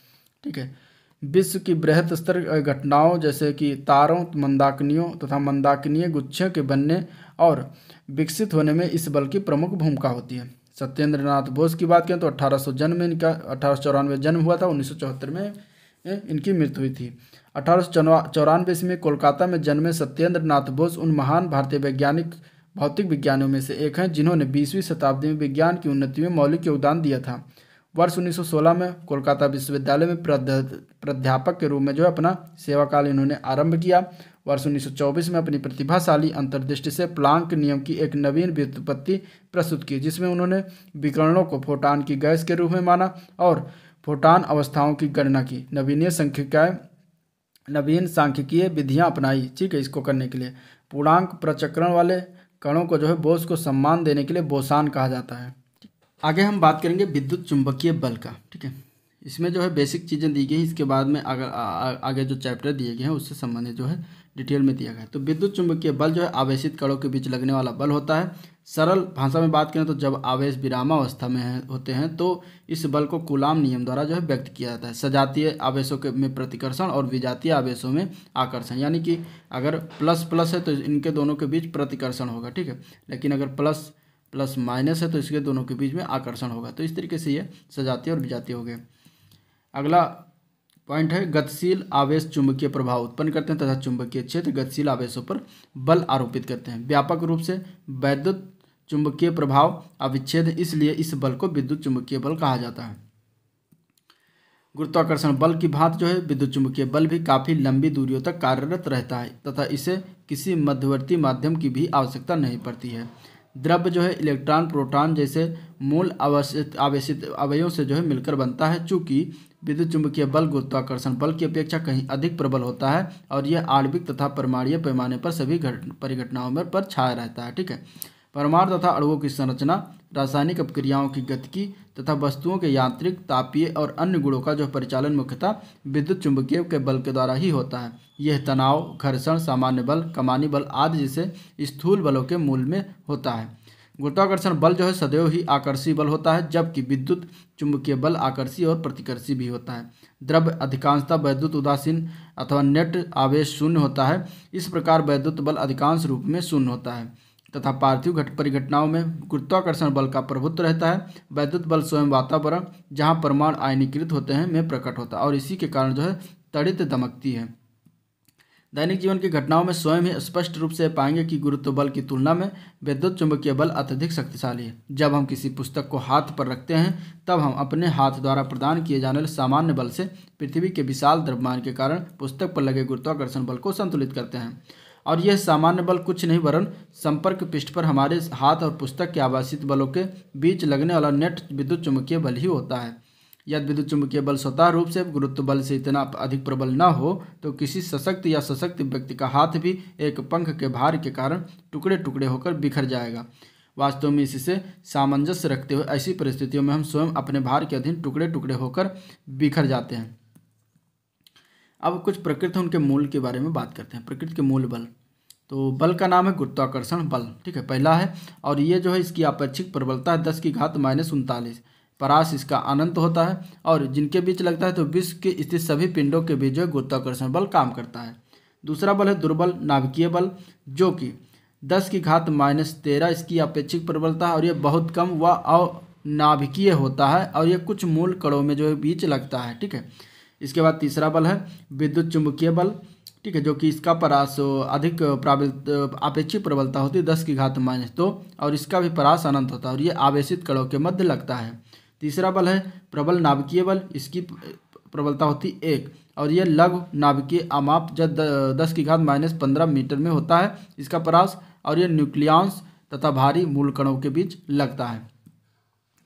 ठीक है, विश्व की बृहत स्तर घटनाओं जैसे कि तारों, मंदाकिनियों तथा मंदाकिनीय गुच्छों के बनने और विकसित होने में इस बल की प्रमुख भूमिका होती है। सत्येंद्र नाथ बोस की बात करें तो 1894 जन्म हुआ था, 1974 में इनकी मृत्यु हुई थी। 1894 में कोलकाता में जन्मे सत्येंद्र नाथ बोस उन महान भारतीय वैज्ञानिक भौतिक विज्ञानियों में से एक हैं जिन्होंने 20वीं शताब्दी में विज्ञान की उन्नति में मौलिक योगदान दिया था। वर्ष 1916 में कोलकाता विश्वविद्यालय में प्राध्यापक के रूप में जो है अपना सेवाकाल इन्होंने आरंभ किया। वर्ष 1924 में अपनी प्रतिभाशाली अंतर्दृष्टि से प्लांक नियम की एक नवीन व्युत्पत्ति प्रस्तुत की, जिसमें उन्होंने विकिरणों को फोटान की गैस के रूप में माना और फोटान अवस्थाओं की गणना की। नवीन सांख्यिकीय विधियां अपनाई। ठीक है, इसको करने के लिए पूर्णांक प्रचक्रण वाले कणों को जो है बोस को सम्मान देने के लिए बोसान कहा जाता है। आगे हम बात करेंगे विद्युत चुंबकीय बल का। ठीक है, इसमें जो है बेसिक चीज़ें दी गई, इसके बाद में आगे जो चैप्टर दिए गए हैं उससे संबंधित जो है डिटेल में दिया गया है। तो विद्युत चुंबकीय बल जो है आवेशित कणों के बीच लगने वाला बल होता है। सरल भाषा में बात करें तो जब आवेश विरामावस्था में होते हैं तो इस बल को कूलाम नियम द्वारा जो है व्यक्त किया जाता है। सजातीय आवेशों के में प्रतिकर्षण और विजातीय आवेशों में आकर्षण, यानी कि अगर प्लस प्लस है तो इनके दोनों के बीच प्रतिकर्षण होगा। ठीक है, लेकिन अगर प्लस प्लस माइनस है तो इसके दोनों के बीच में आकर्षण होगा। तो इस तरीके से ये सजातीय और विजातीय हो गए। अगला पॉइंट है गतिशील आवेश चुंबकीय प्रभाव उत्पन्न करते हैं तथा चुंबकीय क्षेत्र गतिशील आवेशों पर बल आरोपित करते हैं। व्यापक रूप से वैद्युत चुंबकीय प्रभाव अविच्छेद, इसलिए इस बल को विद्युत चुंबकीय बल कहा जाता है। गुरुत्वाकर्षण बल की भांति जो है विद्युत चुंबकीय बल भी काफ़ी लंबी दूरियों तक कार्यरत रहता है तथा इसे किसी मध्यवर्ती माध्यम की भी आवश्यकता नहीं पड़ती है। द्रव्य जो है इलेक्ट्रॉन प्रोटॉन जैसे मूल आवेशित अवयवों से जो है मिलकर बनता है। चूंकि विद्युत चुंबकीय बल गुरुत्वाकर्षण बल की अपेक्षा कहीं अधिक प्रबल होता है और यह आणविक तथा परमाणुीय पैमाने पर सभी परिघटनाओं में पर छाया रहता है। ठीक है। परमाणु तथा अणुओं की संरचना, रासायनिक अपक्रियाओं की गतिकी तथा वस्तुओं के यांत्रिक, तापीय और अन्य गुणों का जो परिचालन मुख्यतः विद्युत चुंबकीय के बल के द्वारा ही होता है। यह तनाव, घर्षण, सामान्य बल, कमानी बल आदि जैसे स्थूल बलों के मूल में होता है। गुरुत्वाकर्षण बल जो है सदैव ही आकर्षी बल होता है, जबकि विद्युत चुंबकीय बल आकर्षी और प्रतिकर्षी भी होता है। द्रव्य अधिकांशतः वैद्युत उदासीन अथवा नेट आवेश शून्य होता है। इस प्रकार वैद्युत बल अधिकांश रूप में शून्य होता है तथा पार्थिव परिघटनाओं में गुरुत्वाकर्षण बल का प्रभुत्व रहता है। वैद्युत बल स्वयं वातावरण जहाँ परमाणु आयनीकृत होते हैं में प्रकट होता है और इसी के कारण जो है तड़ित दमकती है। दैनिक जीवन की घटनाओं में स्वयं ही स्पष्ट रूप से पाएंगे कि गुरुत्व बल की तुलना में विद्युत चुंबकीय बल अत्यधिक शक्तिशाली है। जब हम किसी पुस्तक को हाथ पर रखते हैं तब हम अपने हाथ द्वारा प्रदान किए जाने वाले सामान्य बल से पृथ्वी के विशाल द्रव्यमान के कारण पुस्तक पर लगे गुरुत्वाकर्षण बल को संतुलित करते हैं और यह सामान्य बल कुछ नहीं वरन संपर्क पृष्ठ पर हमारे हाथ और पुस्तक के आवासित बलों के बीच लगने वाला नेट विद्युत चुंबकीय बल ही होता है। यदि विद्युत चुंबकीय बल स्वतः रूप से गुरुत्व बल से इतना अधिक प्रबल न हो तो किसी सशक्त या सशक्त व्यक्ति का हाथ भी एक पंख के भार के कारण टुकड़े टुकड़े होकर बिखर जाएगा। वास्तव में इससे सामंजस्य रखते हुए ऐसी परिस्थितियों में हम स्वयं अपने भार के अधीन टुकड़े टुकड़े होकर बिखर जाते हैं। अब कुछ प्रकृति उनके मूल के बारे में बात करते हैं। प्रकृति के मूल बल, तो बल का नाम है गुरुत्वाकर्षण बल। ठीक है, पहला है और ये जो है इसकी आपेक्षिक प्रबलता है 10⁻⁻39। परास इसका अनंत होता है और जिनके बीच लगता है तो विश्व के स्थित सभी पिंडों के बीच जो है गुरुत्वाकर्षण बल काम करता है। दूसरा बल है दुर्बल नाभिकीय बल, जो कि 10⁻⁻13 इसकी आपेक्षिक प्रबलता है और यह बहुत कम व अनाभिकीय होता है और यह कुछ मूल कणों में जो है बीच लगता है। ठीक है। इसके बाद तीसरा बल है विद्युत चुंबकीय बल। ठीक है, जो कि इसका परास अधिक आपेक्षिक प्रबलता होती है 10⁻⁻2 और इसका भी परास अनंत होता है और ये आवेशित कणों के मध्य लगता है। तीसरा बल है प्रबल नाभिकीय बल, इसकी प्रबलता होती 1 और यह लघु नाभिकीय अमाप जब 10⁻⁻15 मीटर में होता है इसका परास और यह न्यूक्लियॉन्स तथा भारी मूल कणों के बीच लगता है।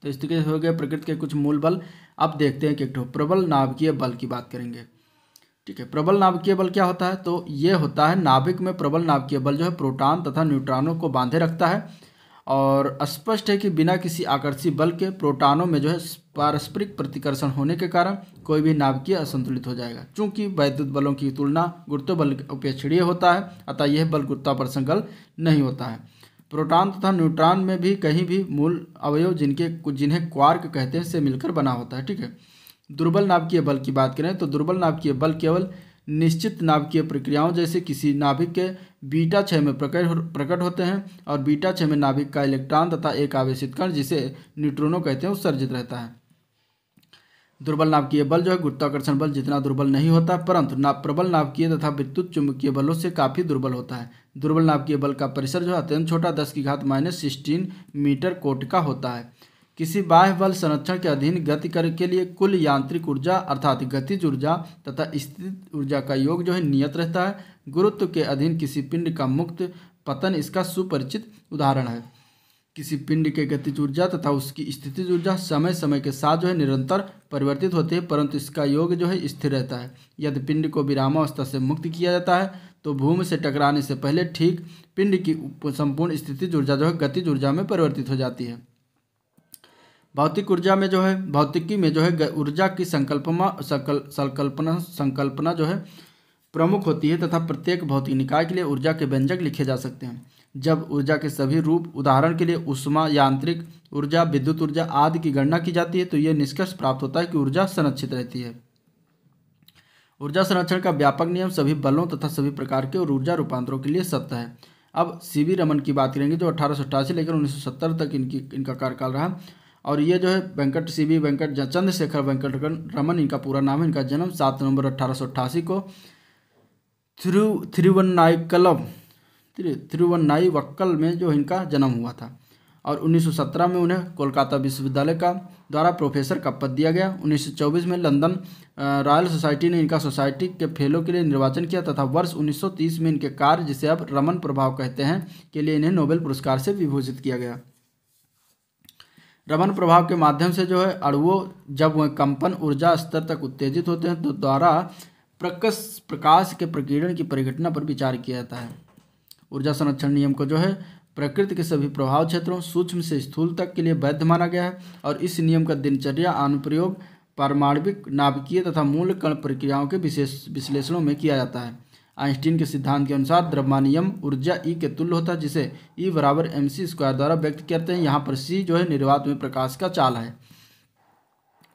तो इस तरीके से हो गए प्रकृति के कुछ मूल बल। अब देखते हैं कि एक प्रबल नाभिकीय बल की बात करेंगे। ठीक है, प्रबल नाभिकीय बल क्या होता है, तो ये होता है नाभिक में प्रबल नाभिकीय बल जो है प्रोटॉन तथा न्यूट्रॉनों को बांधे रखता है और स्पष्ट है कि बिना किसी आकर्षी बल के प्रोटॉनों में जो है पारस्परिक प्रतिकर्षण होने के कारण कोई भी नाभिकीय असंतुलित हो जाएगा। चूंकि वैद्युत बलों की तुलना गुरुत्व बल अपेक्षणीय होता है अतः यह बल गुरुत्वाकर्षण बल नहीं होता है। प्रोटॉन तथा न्यूट्रॉन में भी कहीं भी मूल अवयव जिन्हें क्वार्क कहते हैं से मिलकर बना होता है। ठीक है। दुर्बल नाभिकीय बल की बात करें तो दुर्बल नाभिकीय बल केवल निश्चित नाभिकीय प्रक्रियाओं जैसे किसी नाभिक के बीटा क्षय में प्रकट होते हैं और बीटा क्षय में नाभिक का इलेक्ट्रॉन तथा एक आवेशित कण जिसे न्यूट्रॉनों कहते हैं उत्सर्जित रहता है। दुर्बल नाभिकीय बल जो है गुरुत्वाकर्षण बल जितना दुर्बल नहीं होता, परंतु प्रबल नाभिकीय तथा विद्युत चुंबकीय बलों से काफ़ी दुर्बल होता है। दुर्बल नाभिकीय बल का परिसर जो है अत्यंत छोटा 10⁻⁻16 मीटर कोटि का होता है। किसी बाह्य बल संरक्षण के अधीन गति के लिए कुल यांत्रिक ऊर्जा अर्थात गतिज ऊर्जा तथा स्थित ऊर्जा का योग जो है नियत रहता है। गुरुत्व के अधीन किसी पिंड का मुक्त पतन इसका सुपरिचित उदाहरण है। किसी पिंड के गतिज ऊर्जा तथा उसकी स्थितिज ऊर्जा समय समय के साथ जो है निरंतर परिवर्तित होती है, परंतु इसका योग जो है स्थिर रहता है। यदि पिंड को विरामावस्था से मुक्त किया जाता है तो भूमि से टकराने से पहले ठीक पिंड की संपूर्ण स्थितिज ऊर्जा जो है गतिज ऊर्जा में परिवर्तित हो जाती है। भौतिकी में जो है ऊर्जा की संकल्पना जो है प्रमुख होती है तथा प्रत्येक भौतिक निकाय के लिए ऊर्जा के व्यंजक लिखे जा सकते हैं। जब ऊर्जा के सभी रूप उदाहरण के लिए ऊष्मा, यांत्रिक ऊर्जा, विद्युत ऊर्जा आदि की गणना की जाती है तो यह निष्कर्ष प्राप्त होता है कि ऊर्जा संरक्षित रहती है। ऊर्जा संरक्षण का व्यापक नियम सभी बलों तथा सभी प्रकार के ऊर्जा रूपांतरों के लिए सत्य है। अब सीवी रमन की बात करेंगे जो 1888 लेकर 1970 तक इनका कार्यकाल रहा और ये जो है चंद्रशेखर वेंकट रमन इनका पूरा नाम है। इनका जन्म 7 नवंबर 1888 को थिरुवन्नामक्कल में जो इनका जन्म हुआ था और 1917 में उन्हें कोलकाता विश्वविद्यालय का द्वारा प्रोफेसर का पद दिया गया। 1924 में लंदन रॉयल सोसाइटी ने इनका सोसाइटी के फेलो के लिए निर्वाचन किया तथा वर्ष 1930 में इनके कार्य, जिसे अब रमन प्रभाव कहते हैं, के लिए इन्हें नोबेल पुरस्कार से विभूषित किया गया। रमन प्रभाव के माध्यम से जो है अणुओं जब वह कंपन ऊर्जा स्तर तक उत्तेजित होते हैं तो द्वारा प्रकाश के प्रकीर्णन की परिघटना पर विचार किया जाता है। ऊर्जा संरक्षण नियम को जो है प्रकृति के सभी प्रभाव क्षेत्रों सूक्ष्म से स्थूल तक के लिए वैध माना गया है और इस नियम का दिनचर्या अनुप्रयोग पारमाणविक, नाभिकीय तथा मूल कण प्रक्रियाओं के विशेष विश्लेषणों में किया जाता है। आइंस्टीन के सिद्धांत के अनुसार द्रव्यमानियम ऊर्जा E के तुल्य होता है, जिसे E बराबर mc² द्वारा व्यक्त करते हैं। यहाँ पर C जो है निर्वात में प्रकाश का चाल है।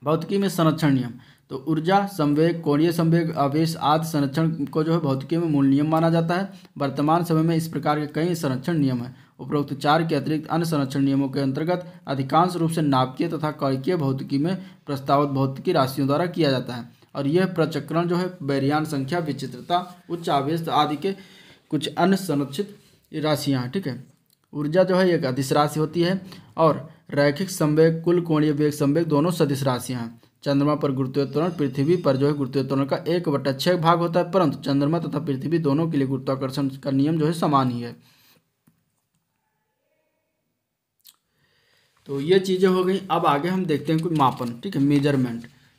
भौतिकी में संरक्षण नियम, तो ऊर्जा, संवेग, कोणीय संवेग, आवेश आदि संरक्षण को जो है भौतिकी में मूल नियम माना जाता है। वर्तमान समय में इस प्रकार के कई संरक्षण नियम हैं। उपरोक्त 4 के अतिरिक्त अन्य संरक्षण नियमों के अंतर्गत अधिकांश रूप से नाभिकीय तथा कणिकीय भौतिकी में प्रस्तावित भौतिकी राशियों द्वारा किया जाता है और यह प्रचक्रण जो है बैरियन संख्या, विचित्रता, उच्च आवेश आदि के कुछ अन्य संरक्षित राशियाँ हैं। ठीक है, ऊर्जा जो है एक अदिश राशि होती है और रैखिक संवेग, कुल कोणीय वेग संवेग दोनों सदिश राशियाँ हैं। चंद्रमा पर गुरुत्वीय त्वरण पृथ्वी पर जो है गुरुत्वीय त्वरण का 1/6 भाग होता है, परंतु चंद्रमा तथा पृथ्वी दोनों के लिए गुरुत्वाकर्षण का नियम जो है समान ही है। तो ये चीज़ें हो गई। अब आगे हम देखते हैं कोई मापन। ठीक है,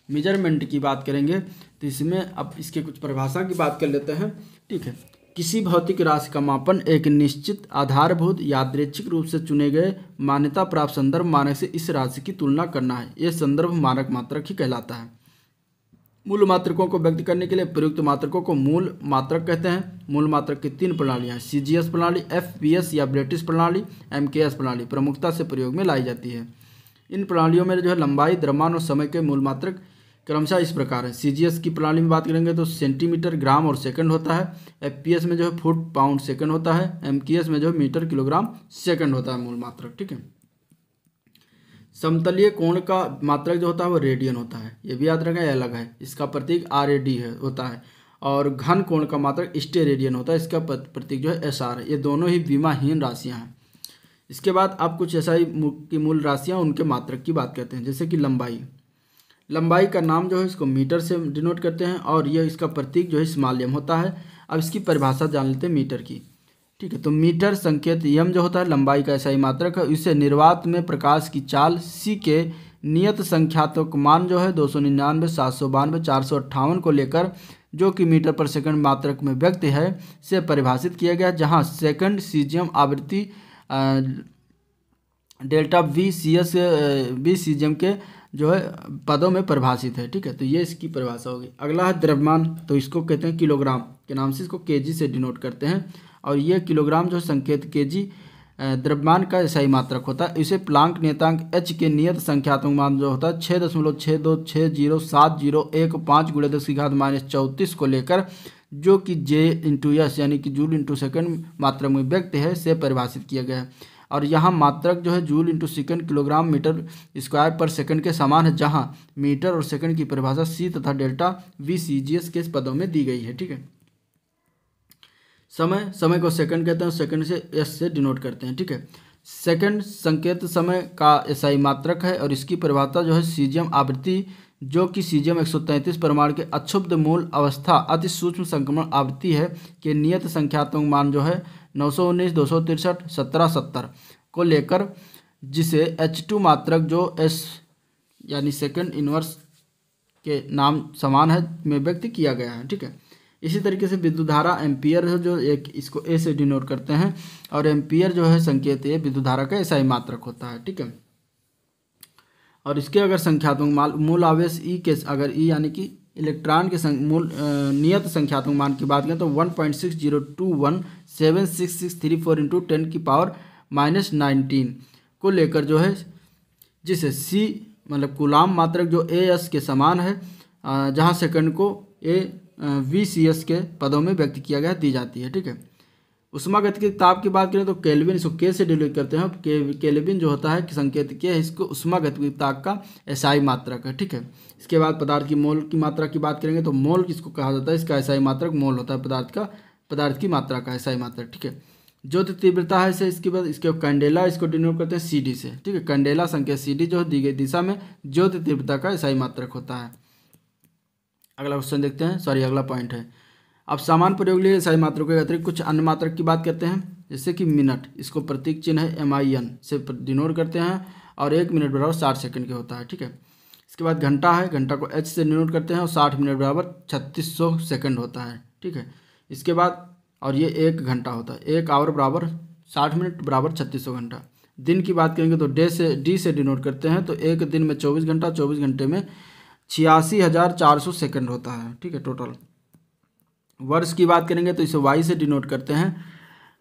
मेजरमेंट की बात करेंगे तो इसमें अब इसके कुछ परिभाषा की बात कर लेते हैं। ठीक है, किसी भौतिक राशि का मापन एक निश्चित आधारभूत यादृच्छिक रूप से चुने गए मान्यता प्राप्त संदर्भ मानक से इस राशि की तुलना करना है। यह संदर्भ मानक मात्रक ही कहलाता है। मूल मात्रकों को व्यक्त करने के लिए प्रयुक्त मात्रकों को मूल मात्रक कहते हैं। मूल मात्रक की 3 प्रणालियाँ हैं, CGS प्रणाली, FBS या ब्रिटिश प्रणाली, MKS प्रणाली प्रमुखता से प्रयोग में लाई जाती है। इन प्रणालियों में जो है लंबाई, द्रव्यमान और समय के मूल मात्रक क्रमशः इस प्रकार है। CGS की प्रणाली में बात करेंगे तो सेंटीमीटर, ग्राम और सेकंड होता है। FPS में जो है फुट, पाउंड, सेकंड होता है। MKS में जो है मीटर, किलोग्राम, सेकंड होता है मूल मात्रक। ठीक है, समतलीय कोण का मात्रक जो होता है वो रेडियन होता है, ये भी याद रखें, अलग है। इसका प्रतीक RAD है होता है। और घन कोण का मात्रक स्टेरेडियन होता है, इसका प्रतीक जो है SR है। ये दोनों ही विमाहीन राशियाँ हैं। इसके बाद आप कुछ SI की मूल राशियाँ उनके मात्रक की बात करते हैं, जैसे कि लंबाई का नाम जो है इसको मीटर से डिनोट करते हैं और यह इसका प्रतीक जो है स्मॉल m होता है। अब इसकी परिभाषा जान लेते हैं मीटर की। ठीक है, तो मीटर संकेत m जो होता है लंबाई का SI मात्रक है। इसे निर्वात में प्रकाश की चाल c के नियत संख्यात्मक मान जो है 299, 792, 458 को लेकर जो कि मीटर पर सेकंड मात्रक में व्यक्त है से परिभाषित किया गया, जहाँ सेकंड सीजियम आवृत्ति डेल्टा V सीजियम के जो है पदों में परिभाषित है। ठीक है, तो ये इसकी परिभाषा होगी। अगला है द्रव्यमान, तो इसको कहते हैं किलोग्राम के नाम से, इसको kg से डिनोट करते हैं और ये किलोग्राम जो संकेत kg द्रव्यमान का SI मात्रक होता है। इसे प्लांक नियतांक h के नियत संख्यात्मक मान जो होता है 6.62607015 × 10⁻34 को लेकर जो कि J/S यानी कि जूल इंटू सेकंड मात्रक में व्यक्त है से परिभाषित किया गया है। और यहाँ मात्रक जो है joule into second, kilogram metre square पर सेकंड के समान है, जहाँ मीटर और सेकंड की परिभाषा C तथा डेल्टा V CGS के पदों में दी गई है। ठीक है, समय को सेकंड कहते हैं, सेकंड से S से डिनोट करते हैं। ठीक है, सेकंड संकेत समय का SI मात्रक है और इसकी परिभाषा जो है सीजियम आवृत्ति जो कि सीजियम 133 परमाणु के अक्षुब्ध मूल अवस्था अति सूक्ष्म संक्रमण आवृत्ति है के नियत संख्यात्मक मान जो है 919, 263, 1770 को लेकर, जिसे H2 मात्रक जो S यानी सेकंड इनवर्स के नाम समान है में व्यक्त किया गया है। ठीक है, इसी तरीके से विद्युत धारा एम्पियर है जो एक इसको A से डिनोट करते हैं और एम्पियर जो है संकेत A विद्युत धारा का SI मात्रक होता है। ठीक है, और इसके अगर संख्यात्मक मूल आवेश E के अगर E यानी कि इलेक्ट्रॉन के मूल नियत संख्यात्मक मान की बात करें तो 1.6021766334 × 10⁻⁻19 को लेकर जो है, जिसे C मतलब कूलाम मात्रक जो AS के समान है, जहां सेकंड को VCS के पदों में व्यक्त किया गया दी जाती है। ठीक है, उष्मागतिकी ताप की बात करें तो केल्विन, इसको K से डिनोट करते हैं। केल्विन जो होता है कि संकेत K है, इसको उष्मागतिकी ताप का SI मात्रक है। ठीक है, इसके बाद पदार्थ की मोल की मात्रा की बात करेंगे तो मोल किसको कहा जाता है, इसका SI मात्रक मोल होता है, पदार्थ की मात्रा का SI मात्रक। ठीक है, ज्योति तीव्रता है से इसके बाद इसके कैंडेला इसको डिनोट करते हैं CD से, ठीक है। कैंडेला संकेत CD जो दी गई दिशा में ज्योति तीव्रता का SI मात्रक होता है। अगला क्वेश्चन देखते हैं, अगला पॉइंट है। अब सामान्य प्रयोग लिए SI मात्रकों के अतिरिक्त कुछ अन्य मात्रक की बात करते हैं, जैसे कि मिनट, इसको प्रतीक चिन्ह है MIN से डिनोट करते हैं और 1 मिनट बराबर 60 सेकंड के होता है, ठीक है। इसके बाद घंटा है, घंटा को H से डिनोट करते हैं और 60 मिनट बराबर 3600 सेकंड होता है, ठीक है। इसके बाद और ये 1 घंटा होता है, 1 आवर बराबर 60 मिनट बराबर 3600 घंटा। दिन की बात करेंगे तो D से डिनोट करते हैं, तो एक दिन में 24 घंटा, 24 घंटे में 86,400 सेकंड होता है, ठीक है टोटल। वर्ष की बात करेंगे तो इसे Y से डिनोट करते हैं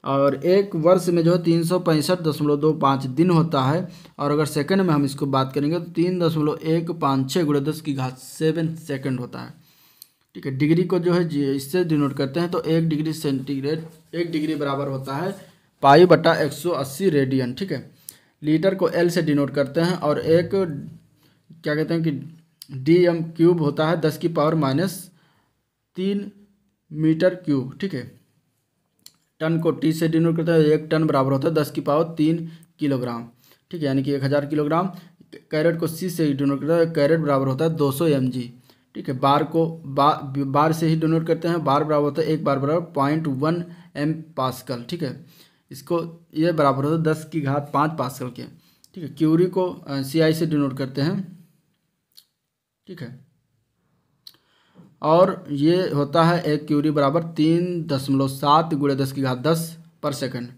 और एक वर्ष में जो है 365.25 दिन होता है। और अगर सेकंड में हम इसको बात करेंगे तो 3.156 × 10⁻7 सेकंड होता है, ठीक है। डिग्री को जो है इससे डिनोट करते हैं, तो 1 डिग्री सेंटीग्रेड 1 डिग्री बराबर होता है π/180 रेडियन, ठीक है। लीटर को L से डिनोट करते हैं और एक क्या कहते हैं कि DM³ होता है 10⁻³ मीटर क्यूब, ठीक है। टन को T से डिनोट करते हैं, 1 टन बराबर होता है 10⁻³ किलोग्राम, ठीक है, यानी कि 1000 किलोग्राम। कैरेट को C से डिनोट करते हैं, कैरेट बराबर होता है 200 mg, ठीक है। बार को बार से ही डिनोट करते हैं, बार बराबर होता है 1 बार बराबर 0.1 MPa, ठीक है। इसको ये बराबर होता है 10⁵5 पास्कल के, ठीक है। क्यूरी को CI से डिनोट करते हैं, ठीक है। और ये होता है 1 क्यूरी बराबर 3.7 × 10⁻10 पर सेकंड।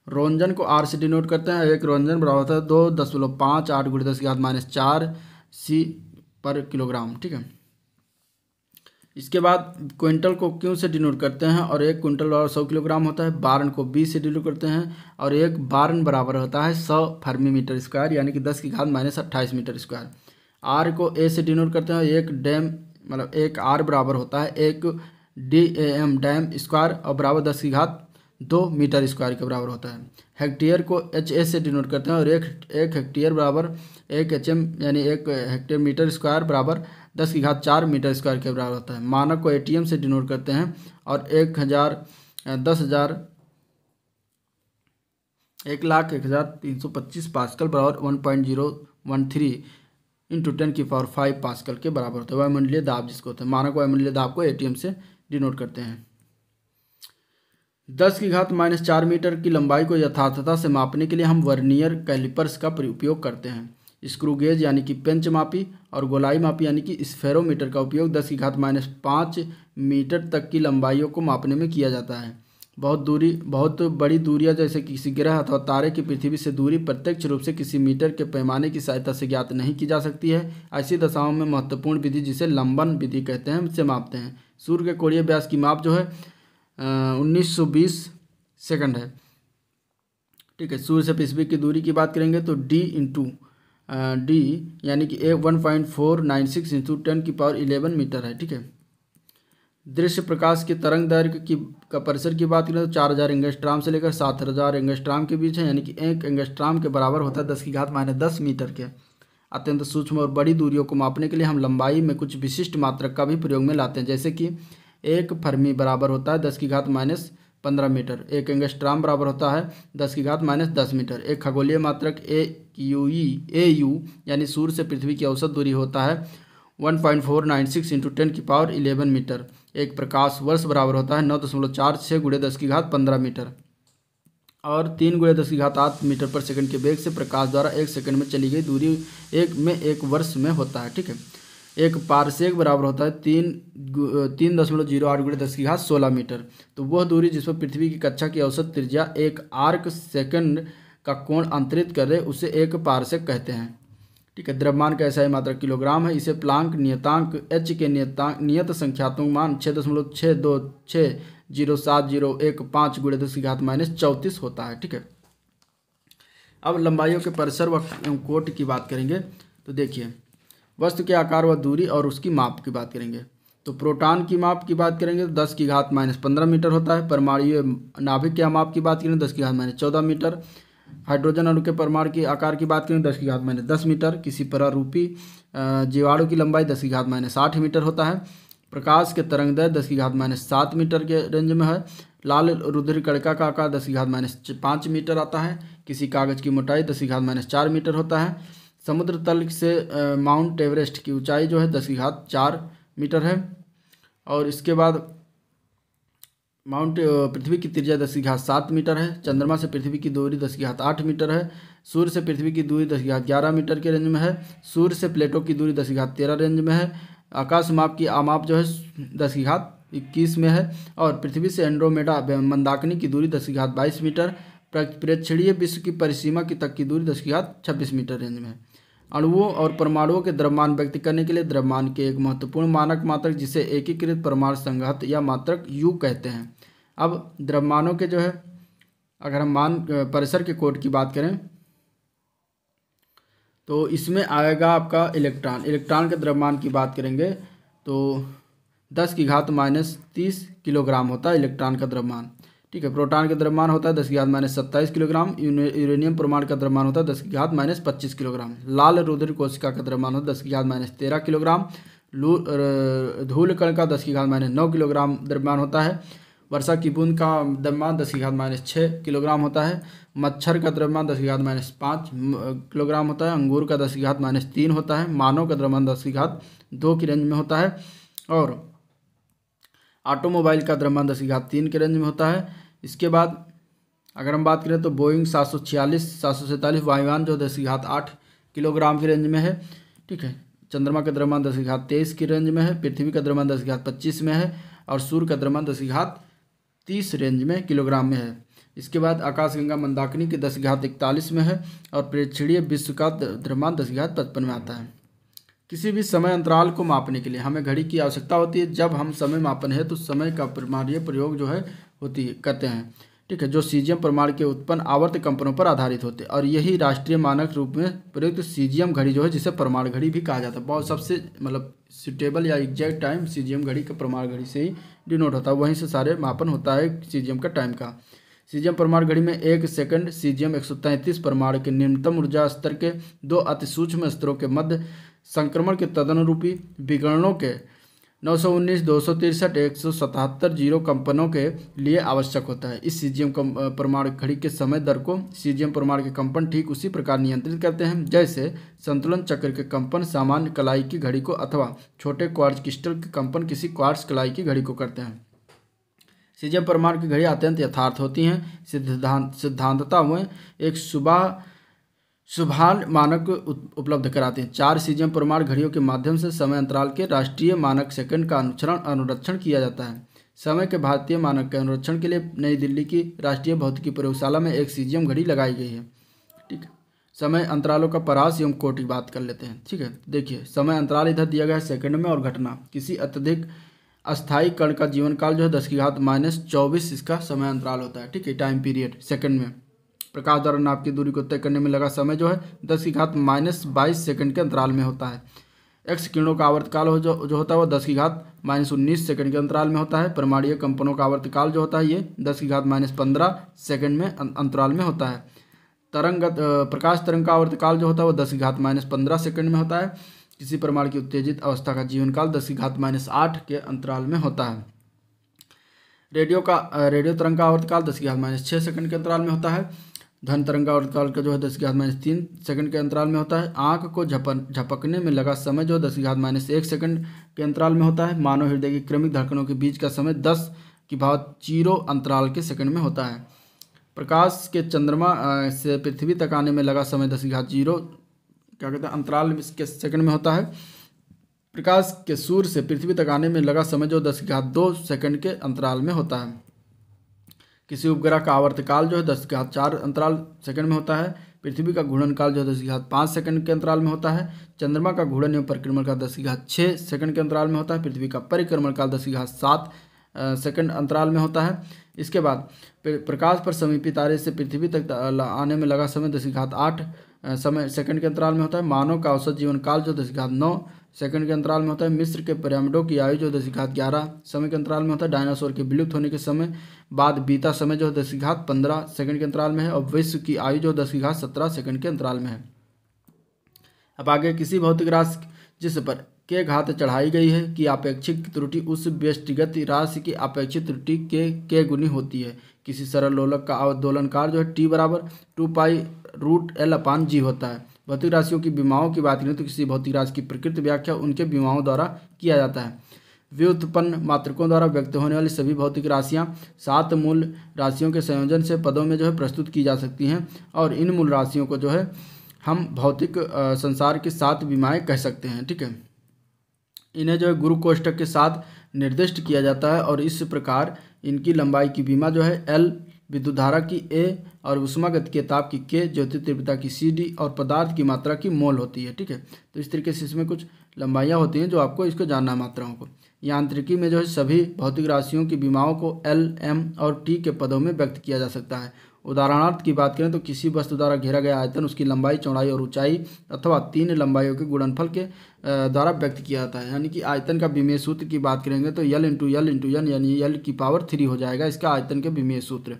रोंजन को R से डिनोट करते हैं, 1 रोंजन बराबर होता है 2.58 × 10⁻4 C पर किलोग्राम, ठीक है। इसके बाद क्विंटल को Q से डिनोट करते हैं और 1 क्विंटल बराबर 100 किलोग्राम होता है। बारन को B से डिनोट करते हैं और 1 बारन बराबर होता है 100 फर्मी मीटर स्क्वायर, यानी कि 10⁻28 मीटर स्क्वायर। R को A से डिनोट करते हैं, 1 डैम मतलब 1 R बराबर होता है 1 DAM डैम स्क्वायर और बराबर 10⁻2 मीटर स्क्वायर के बराबर होता है। हेक्टेयर को HA से डिनोट करते हैं और 1 हेक्टेयर बराबर 1 HM यानी 1 हेक्टेयर मीटर स्क्वायर बराबर 10⁻4 मीटर स्क्वायर के बराबर होता है। मानक को ATM से डिनोट करते हैं और 1,01,325 पास्कल बराबर 1.013 × 10⁵5 पास्कल के बराबर होता है। वायुमंडलीय दाब जिसको होता है, मानक वायुमंडलीय दाब को ATM से डिनोट करते हैं। 10⁻4 मीटर की लंबाई को यथार्थता से मापने के लिए हम वर्नियर कैलिपर्स का उपयोग करते हैं। स्क्रू गेज यानी कि पेंच मापी और गोलाई मापी यानी कि स्फेरोमीटर का उपयोग 10⁻5 मीटर तक की लंबाइयों को मापने में किया जाता है। बहुत बड़ी दूरियां जैसे किसी ग्रह अथवा तारे की पृथ्वी से दूरी प्रत्यक्ष रूप से किसी मीटर के पैमाने की सहायता से ज्ञात नहीं की जा सकती है। ऐसी दशाओं में महत्वपूर्ण विधि जिसे लंबन विधि कहते हैं से मापते हैं। सूर्य के कोणीय व्यास की माप जो है 1920 सेकंड है, ठीक है। सूर्य से पृथ्वी की दूरी की बात करेंगे तो D यानी कि 1.496 × 10⁻11 मीटर है, ठीक है। दृश्य प्रकाश की तरंग दैर्घ्य का परिसर की बात करें तो 4000 एंगस्ट्राम से लेकर 7000 एंगस्ट्राम के बीच है, यानी कि 1 एंगस्ट्राम के बराबर होता है 10⁻10 मीटर के। अत्यंत सूक्ष्म और बड़ी दूरियों को मापने के लिए हम लंबाई में कुछ विशिष्ट मात्रक का भी प्रयोग में लाते हैं, जैसे कि 1 फर्मी बराबर होता है 10⁻15 मीटर, 1 एंगस्ट्राम बराबर होता है 10⁻10 मीटर। एक खगोलीय मात्रक AU यानी सूर्य से पृथ्वी की औसत दूरी होता है 1.496 × 10⁻11 मीटर। एक प्रकाश वर्ष बराबर होता है 9.46 × 10⁻15 मीटर और 3 × 10⁸ मीटर पर सेकंड के वेग से प्रकाश द्वारा 1 सेकंड में चली गई दूरी एक वर्ष में होता है, ठीक है। एक पारसेक बराबर होता है 3.08 × 10⁻16 मीटर। तो वह दूरी जिस पर पृथ्वी की कक्षा की औसत त्रिज्या एक आर्क सेकंड का कोण अंतरित करे उसे एक पारसेक कहते हैं, ठीक है। द्रव्यमान का SI मात्रक किलोग्राम है। इसे प्लांक नियतांक H के नियत संख्यात्मक मान 6.62607015 × 10⁻34 होता है, ठीक है। अब लंबाइयों के परिसर व कोट की बात करेंगे तो देखिए, वस्तु के आकार व दूरी और उसकी माप की बात करेंगे। तो प्रोटॉन की माप की बात करेंगे तो 10⁻15 मीटर होता है। परमाणु नाभिक के माप की बात करें 10⁻14 मीटर। हाइड्रोजन अणु के परमाणु के आकार की बात करें 10⁻10 मीटर। किसी परारूपी जीवाणु की लंबाई 10⁻60 मीटर होता है। प्रकाश के तरंग दैर्घ्य 10⁻7 मीटर के रेंज में है। लाल रुधिर कणिका का आकार 10⁻⁵ मीटर आता है। किसी कागज की मोटाई 10⁻⁴ मीटर होता है। समुद्र तल से माउंट एवरेस्ट की ऊंचाई जो है 10⁻⁴ मीटर है। और इसके बाद पृथ्वी की त्रिज्या 10⁻⁷ मीटर है। चंद्रमा से पृथ्वी की दूरी 10⁸ मीटर है। सूर्य से पृथ्वी की दूरी 10⁻11 मीटर के रेंज में है। सूर्य से प्लेटो की दूरी 10⁻13 रेंज में है। आकाश माप की आमाप जो है 10⁻21 में है। और पृथ्वी से एंड्रोमेडा मंदाकिनी की दूरी 10⁻22 मीटर। प्रेक्षणीय विश्व की परिसीमा की तक की दूरी 10⁻26 मीटर रेंज में है। अणुओं और परमाणुओं के द्रव्यमान व्यक्त करने के लिए द्रव्यमान के एक महत्वपूर्ण मानक मात्रक जिसे एकीकृत परमाणु संघनत्व या मात्रक यू कहते हैं। अब द्रव्यमानों के जो है अगर हम परिसर के कोड की बात करें तो इसमें आएगा आपका इलेक्ट्रॉन। इलेक्ट्रॉन के द्रव्यमान की बात करेंगे तो 10⁻³ किलोग्राम होता है इलेक्ट्रॉन का द्रव्यमान। ठीक है। प्रोटॉन का द्रव्यमान होता है 10⁻27 किलोग्राम। यूरेनियम परमाणु का द्रव्यमान होता है 10⁻25 किलोग्राम। लाल रुधिर कोशिका का द्रव्यमान होता है 10⁻13 किलोग्राम। धूल कण का 10⁻9 किलोग्राम द्रव्यमान होता है। वर्षा की बूंद का द्रव्यमान 10⁻6 किलोग्राम होता है। मच्छर का द्रव्यमान 10⁻5 किलोग्राम होता है। अंगूर का 10⁻3 होता है। मानव का द्रव्यमान 10⁻2 की रेंज में होता है। और ऑटोमोबाइल का द्रव्यमान 10⁻3 के रेंज में होता है। इसके बाद अगर हम बात करें तो बोइंग 747 वायुयान जो 10⁸ किलोग्राम की रेंज में है। ठीक है। चंद्रमा का द्रव्यमान 10⁻23 की रेंज में है। पृथ्वी का द्रव्यमान 10⁻25 में है। और सूर्य का द्रव्यमान 10⁻30 रेंज में किलोग्राम में है। इसके बाद आकाशगंगा मंदाकिनी के 10⁻41 में है। और प्रेक्षणीय विश्व का द्रव्यमान 10⁻55 में आता है। किसी भी समय अंतराल को मापने के लिए हमें घड़ी की आवश्यकता होती है। जब हम समय मापन है तो समय का परमाणु प्रयोग जो है करते हैं। ठीक है। जो सीजियम परमाणु के उत्पन्न आवर्त कंपनों पर आधारित होते हैं। और यही राष्ट्रीय मानक रूप में प्रयुक्त सीजियम घड़ी जो है जिसे परमाणु घड़ी भी कहा जाता है। बहुत सबसे सुटेबल या एग्जैक्ट टाइम सीजियम घड़ी का परमाणु घड़ी से ही डिनोट होता है। वहीं से सारे मापन होता है सीजियम का टाइम का। सीजियम परमाणु घड़ी में 1 सेकंड सीजियम 133 परमाणु के न्यूनतम ऊर्जा स्तर के 2 अति सूक्ष्म स्तरों के मध्य संक्रमण के तदनुरूपी विकिरणों के 919, 263, 177 जीरो कंपनों के लिए आवश्यक होता है। इस सीजियम परमाणु घड़ी के समय दर को सीजियम परमाणु के कंपन ठीक उसी प्रकार नियंत्रित करते हैं जैसे संतुलन चक्र के कंपन सामान्य कलाई की घड़ी को अथवा छोटे क्वार्ट्ज क्रिस्टल के कंपन किसी क्वार्ट्ज कलाई की घड़ी को करते हैं। सीजियम परमाणु की घड़ी अत्यंत यथार्थ होती हैं। सिद्धांततः वे एक शुभान मानक उपलब्ध कराते हैं। 4 सीजियम परमाणु घड़ियों के माध्यम से समय अंतराल के राष्ट्रीय मानक सेकंड का अनुरक्षण किया जाता है। समय के भारतीय मानक के अनुरक्षण के लिए नई दिल्ली की राष्ट्रीय भौतिकी प्रयोगशाला में एक सीजियम घड़ी लगाई गई है। ठीक है। समय अंतरालों का परास एवं कोटि बात कर लेते हैं। ठीक है। देखिए समय अंतराल इधर दिया गया है सेकंड में। और घटना किसी अत्यधिक अस्थायी कण का जीवन काल जो है 10⁻24 इसका समय अंतराल होता है। ठीक है। टाइम पीरियड सेकंड में। प्रकाश द्वारा नाप की दूरी को तय करने में लगा समय जो है 10⁻22 सेकंड के अंतराल में होता है। एक्स किरणों का आवर्तकाल जो होता है वो 10⁻19 सेकंड के अंतराल में होता है। परमाणु कंपनों का आवर्तकाल जो होता है ये 10⁻15 सेकंड में अंतराल में होता है। प्रकाश तरंग का आवर्तकाल जो होता है वो 10⁻15 सेकंड में होता है। किसी परमाणु की उत्तेजित अवस्था का जीवन काल 10⁻8 के अंतराल में होता है। रेडियो तरंग का आवर्तकाल 10⁻6 सेकंड के अंतराल में होता है। ध्वनि तरंग का आवर्तकाल का जो है 10⁻3 सेकंड के अंतराल में होता है। आंख को झपकने में लगा समय जो 10⁻1 सेकंड के अंतराल में होता है। मानव हृदय की क्रमिक धड़कनों के बीच का समय 10⁻0 अंतराल के सेकंड में होता है। प्रकाश के चंद्रमा से पृथ्वी तक आने में लगा समय 10⁻0 अंतराल के सेकंड में होता है। प्रकाश के सूर्य से पृथ्वी तक आने में लगा समय जो 10⁻2 सेकंड के अंतराल में होता है। किसी उपग्रह का आवर्तकाल जो है 10⁻4 अंतराल सेकंड में होता है। पृथ्वी का घूर्णन काल जो है 10⁻5 सेकंड के अंतराल में होता है। चंद्रमा का घूर्णन एवं परिक्रमण का 10⁻6 सेकंड के अंतराल में होता है। पृथ्वी का परिक्रमण काल 10⁻7 सेकंड अंतराल में होता है। इसके बाद प्रकाश पर समीपी तारे से पृथ्वी तक आने में लगा समय 10⁻8 सेकंड के अंतराल में होता है। मानव का औसत जीवन काल जो 10⁻9 सेकंड के अंतराल में होता है। मिस्र के पिरामिडों की आयु जो 10⁻11 समय के अंतराल में होता है। डायनासोर के विलुप्त होने के समय बाद बीता समय जो 10⁻15 सेकंड के अंतराल में है। और विश्व की आयु जो 10⁻17 सेकंड के अंतराल में है। अब आगे किसी भौतिक राशि जिस पर के घात चढ़ाई गई है कि आपेक्षिक त्रुटि उस व्यष्टिगत राशि की आपेक्षिक त्रुटि के गुनी होती है। किसी सरल लोलक का अवदोलनकार जो है टी बराबर 2π√L/g होता है। भौतिक राशियों की विमाओं की बात करें तो किसी भौतिक राशि की प्रकृत व्याख्या उनके विमाओं द्वारा किया जाता है। व्युत्पन्न मात्रकों द्वारा व्यक्त होने वाली सभी भौतिक राशियां 7 मूल राशियों के संयोजन से पदों में जो है प्रस्तुत की जा सकती हैं, और इन मूल राशियों को जो है हम भौतिक संसार की 7 विमाएँ कह सकते हैं। ठीक है, इन्हें जो है गुरु कोष्ठक के साथ निर्दिष्ट किया जाता है, और इस प्रकार इनकी लंबाई की विमा जो है L, विद्युत धारा की A, और उष्मागति के ताप की K, ज्योति तीव्रता की CD, और पदार्थ की मात्रा की मोल होती है। ठीक है, तो इस तरीके से इसमें कुछ लंबाइयाँ होती हैं जो आपको इसको जानना है, मात्राओं को। यांत्रिकी में जो है सभी भौतिक राशियों की विमाओं को L, M और T के पदों में व्यक्त किया जा सकता है। उदाहरणार्थ की बात करें तो किसी वस्तु द्वारा घेरा गया आयतन उसकी लंबाई, चौड़ाई और ऊंचाई अथवा 3 लंबाइयों के गुणनफल के द्वारा व्यक्त किया जाता है। यानी कि आयतन का विमेय सूत्र की बात करेंगे तो L × L × N यानी L⁻³ हो जाएगा इसका आयतन के विमेय सूत्र।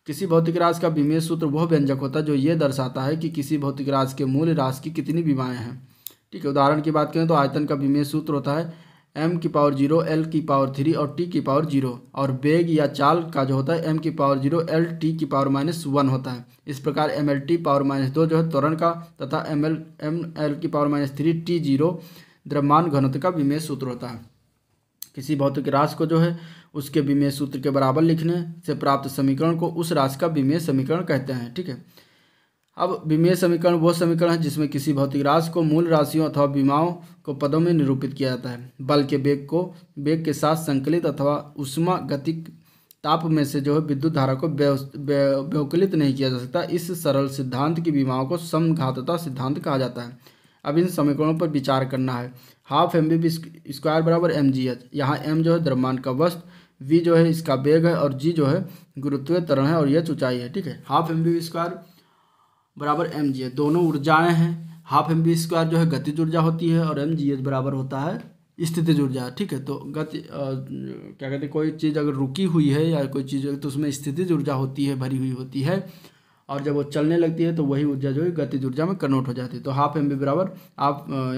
किसी भौतिक राशि का विमेय सूत्र वह व्यंजक होता है जो ये दर्शाता है कि किसी भौतिक राशि के मूल राशि की कितनी विमाएँ हैं। ठीक है, उदाहरण की बात करें तो आयतन का विमेय सूत्र होता है m⁻0 L⁻³ और t⁻0, और वेग या चाल का जो होता है m⁻0 L⁻t⁻−1 होता है। इस प्रकार mL⁻2 जो है त्वरण का तथा mL⁻3 t0 द्रव्यमान घनत्व का विमेय सूत्र होता है। किसी भौतिक राशि को जो है उसके विमेय सूत्र के बराबर लिखने से प्राप्त समीकरण को उस राशि का विमेय समीकरण कहते हैं। ठीक है, अब विमेय समीकरण वो समीकरण है जिसमें किसी भौतिक राशि को मूल राशियों अथवा विमाओं को पदों में निरूपित किया जाता है। बल के वेग को वेग के साथ संकलित अथवा उष्मा गतिक ताप में से जो है विद्युत धारा को व्यवकलित नहीं किया जा सकता। इस सरल सिद्धांत की विमाओं को समघातता सिद्धांत कहा जाता है। अब इन समीकरणों पर विचार करना है। 12mv² बराबर mgh, यहाँ m जो है द्रव्यमान का वस्तु, v जो है इसका वेग है, और g जो है गुरुत्वीय त्वरण है, और h ऊंचाई है। ठीक है, 12mv² बराबर mgh दोनों ऊर्जाएं हैं। 12mv² जो है गतिज ऊर्जा होती है, और mgh बराबर होता है स्थितिज ऊर्जा। ठीक है, तो गति क्या कहते हैं, कोई चीज़ अगर रुकी हुई है या कोई चीज़ तो उसमें स्थितिज ऊर्जा होती है, भरी हुई होती है, और जब वो चलने लगती है तो वही ऊर्जा जो है गतिज ऊर्जा में कन्वर्ट हो जाती है। तो 12mv बराबर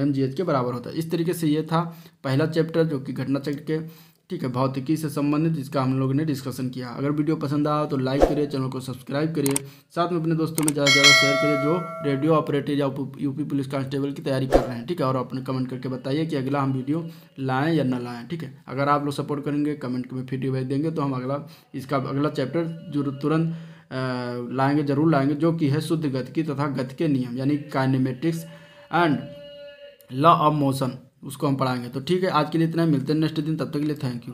mgh के बराबर होता है। इस तरीके से ये था पहला चैप्टर जो कि घटना चक्र के, ठीक है, भौतिकी से संबंधित, इसका हम लोगों ने डिस्कशन किया। अगर वीडियो पसंद आया तो लाइक करिए, चैनल को सब्सक्राइब करिए, साथ में अपने दोस्तों में ज़्यादा से ज़्यादा शेयर करिए जो रेडियो ऑपरेटर या यूपी पुलिस कांस्टेबल की तैयारी कर रहे हैं। ठीक है, और अपने कमेंट करके बताइए कि अगला हम वीडियो लाएँ या ना लाएँ। ठीक है, अगर आप लोग सपोर्ट करेंगे, कमेंट में फीडबैक देंगे तो हम अगला चैप्टर जो तुरंत लाएंगे, जरूर लाएंगे, जो कि है शुद्ध गतिकी तथा गति के नियम यानी kinematics and law of motion, उसको हम पढ़ाएंगे। तो ठीक है, आज के लिए इतना ही, मिलते हैं नेक्स्ट दिन, तब तक के लिए थैंक यू।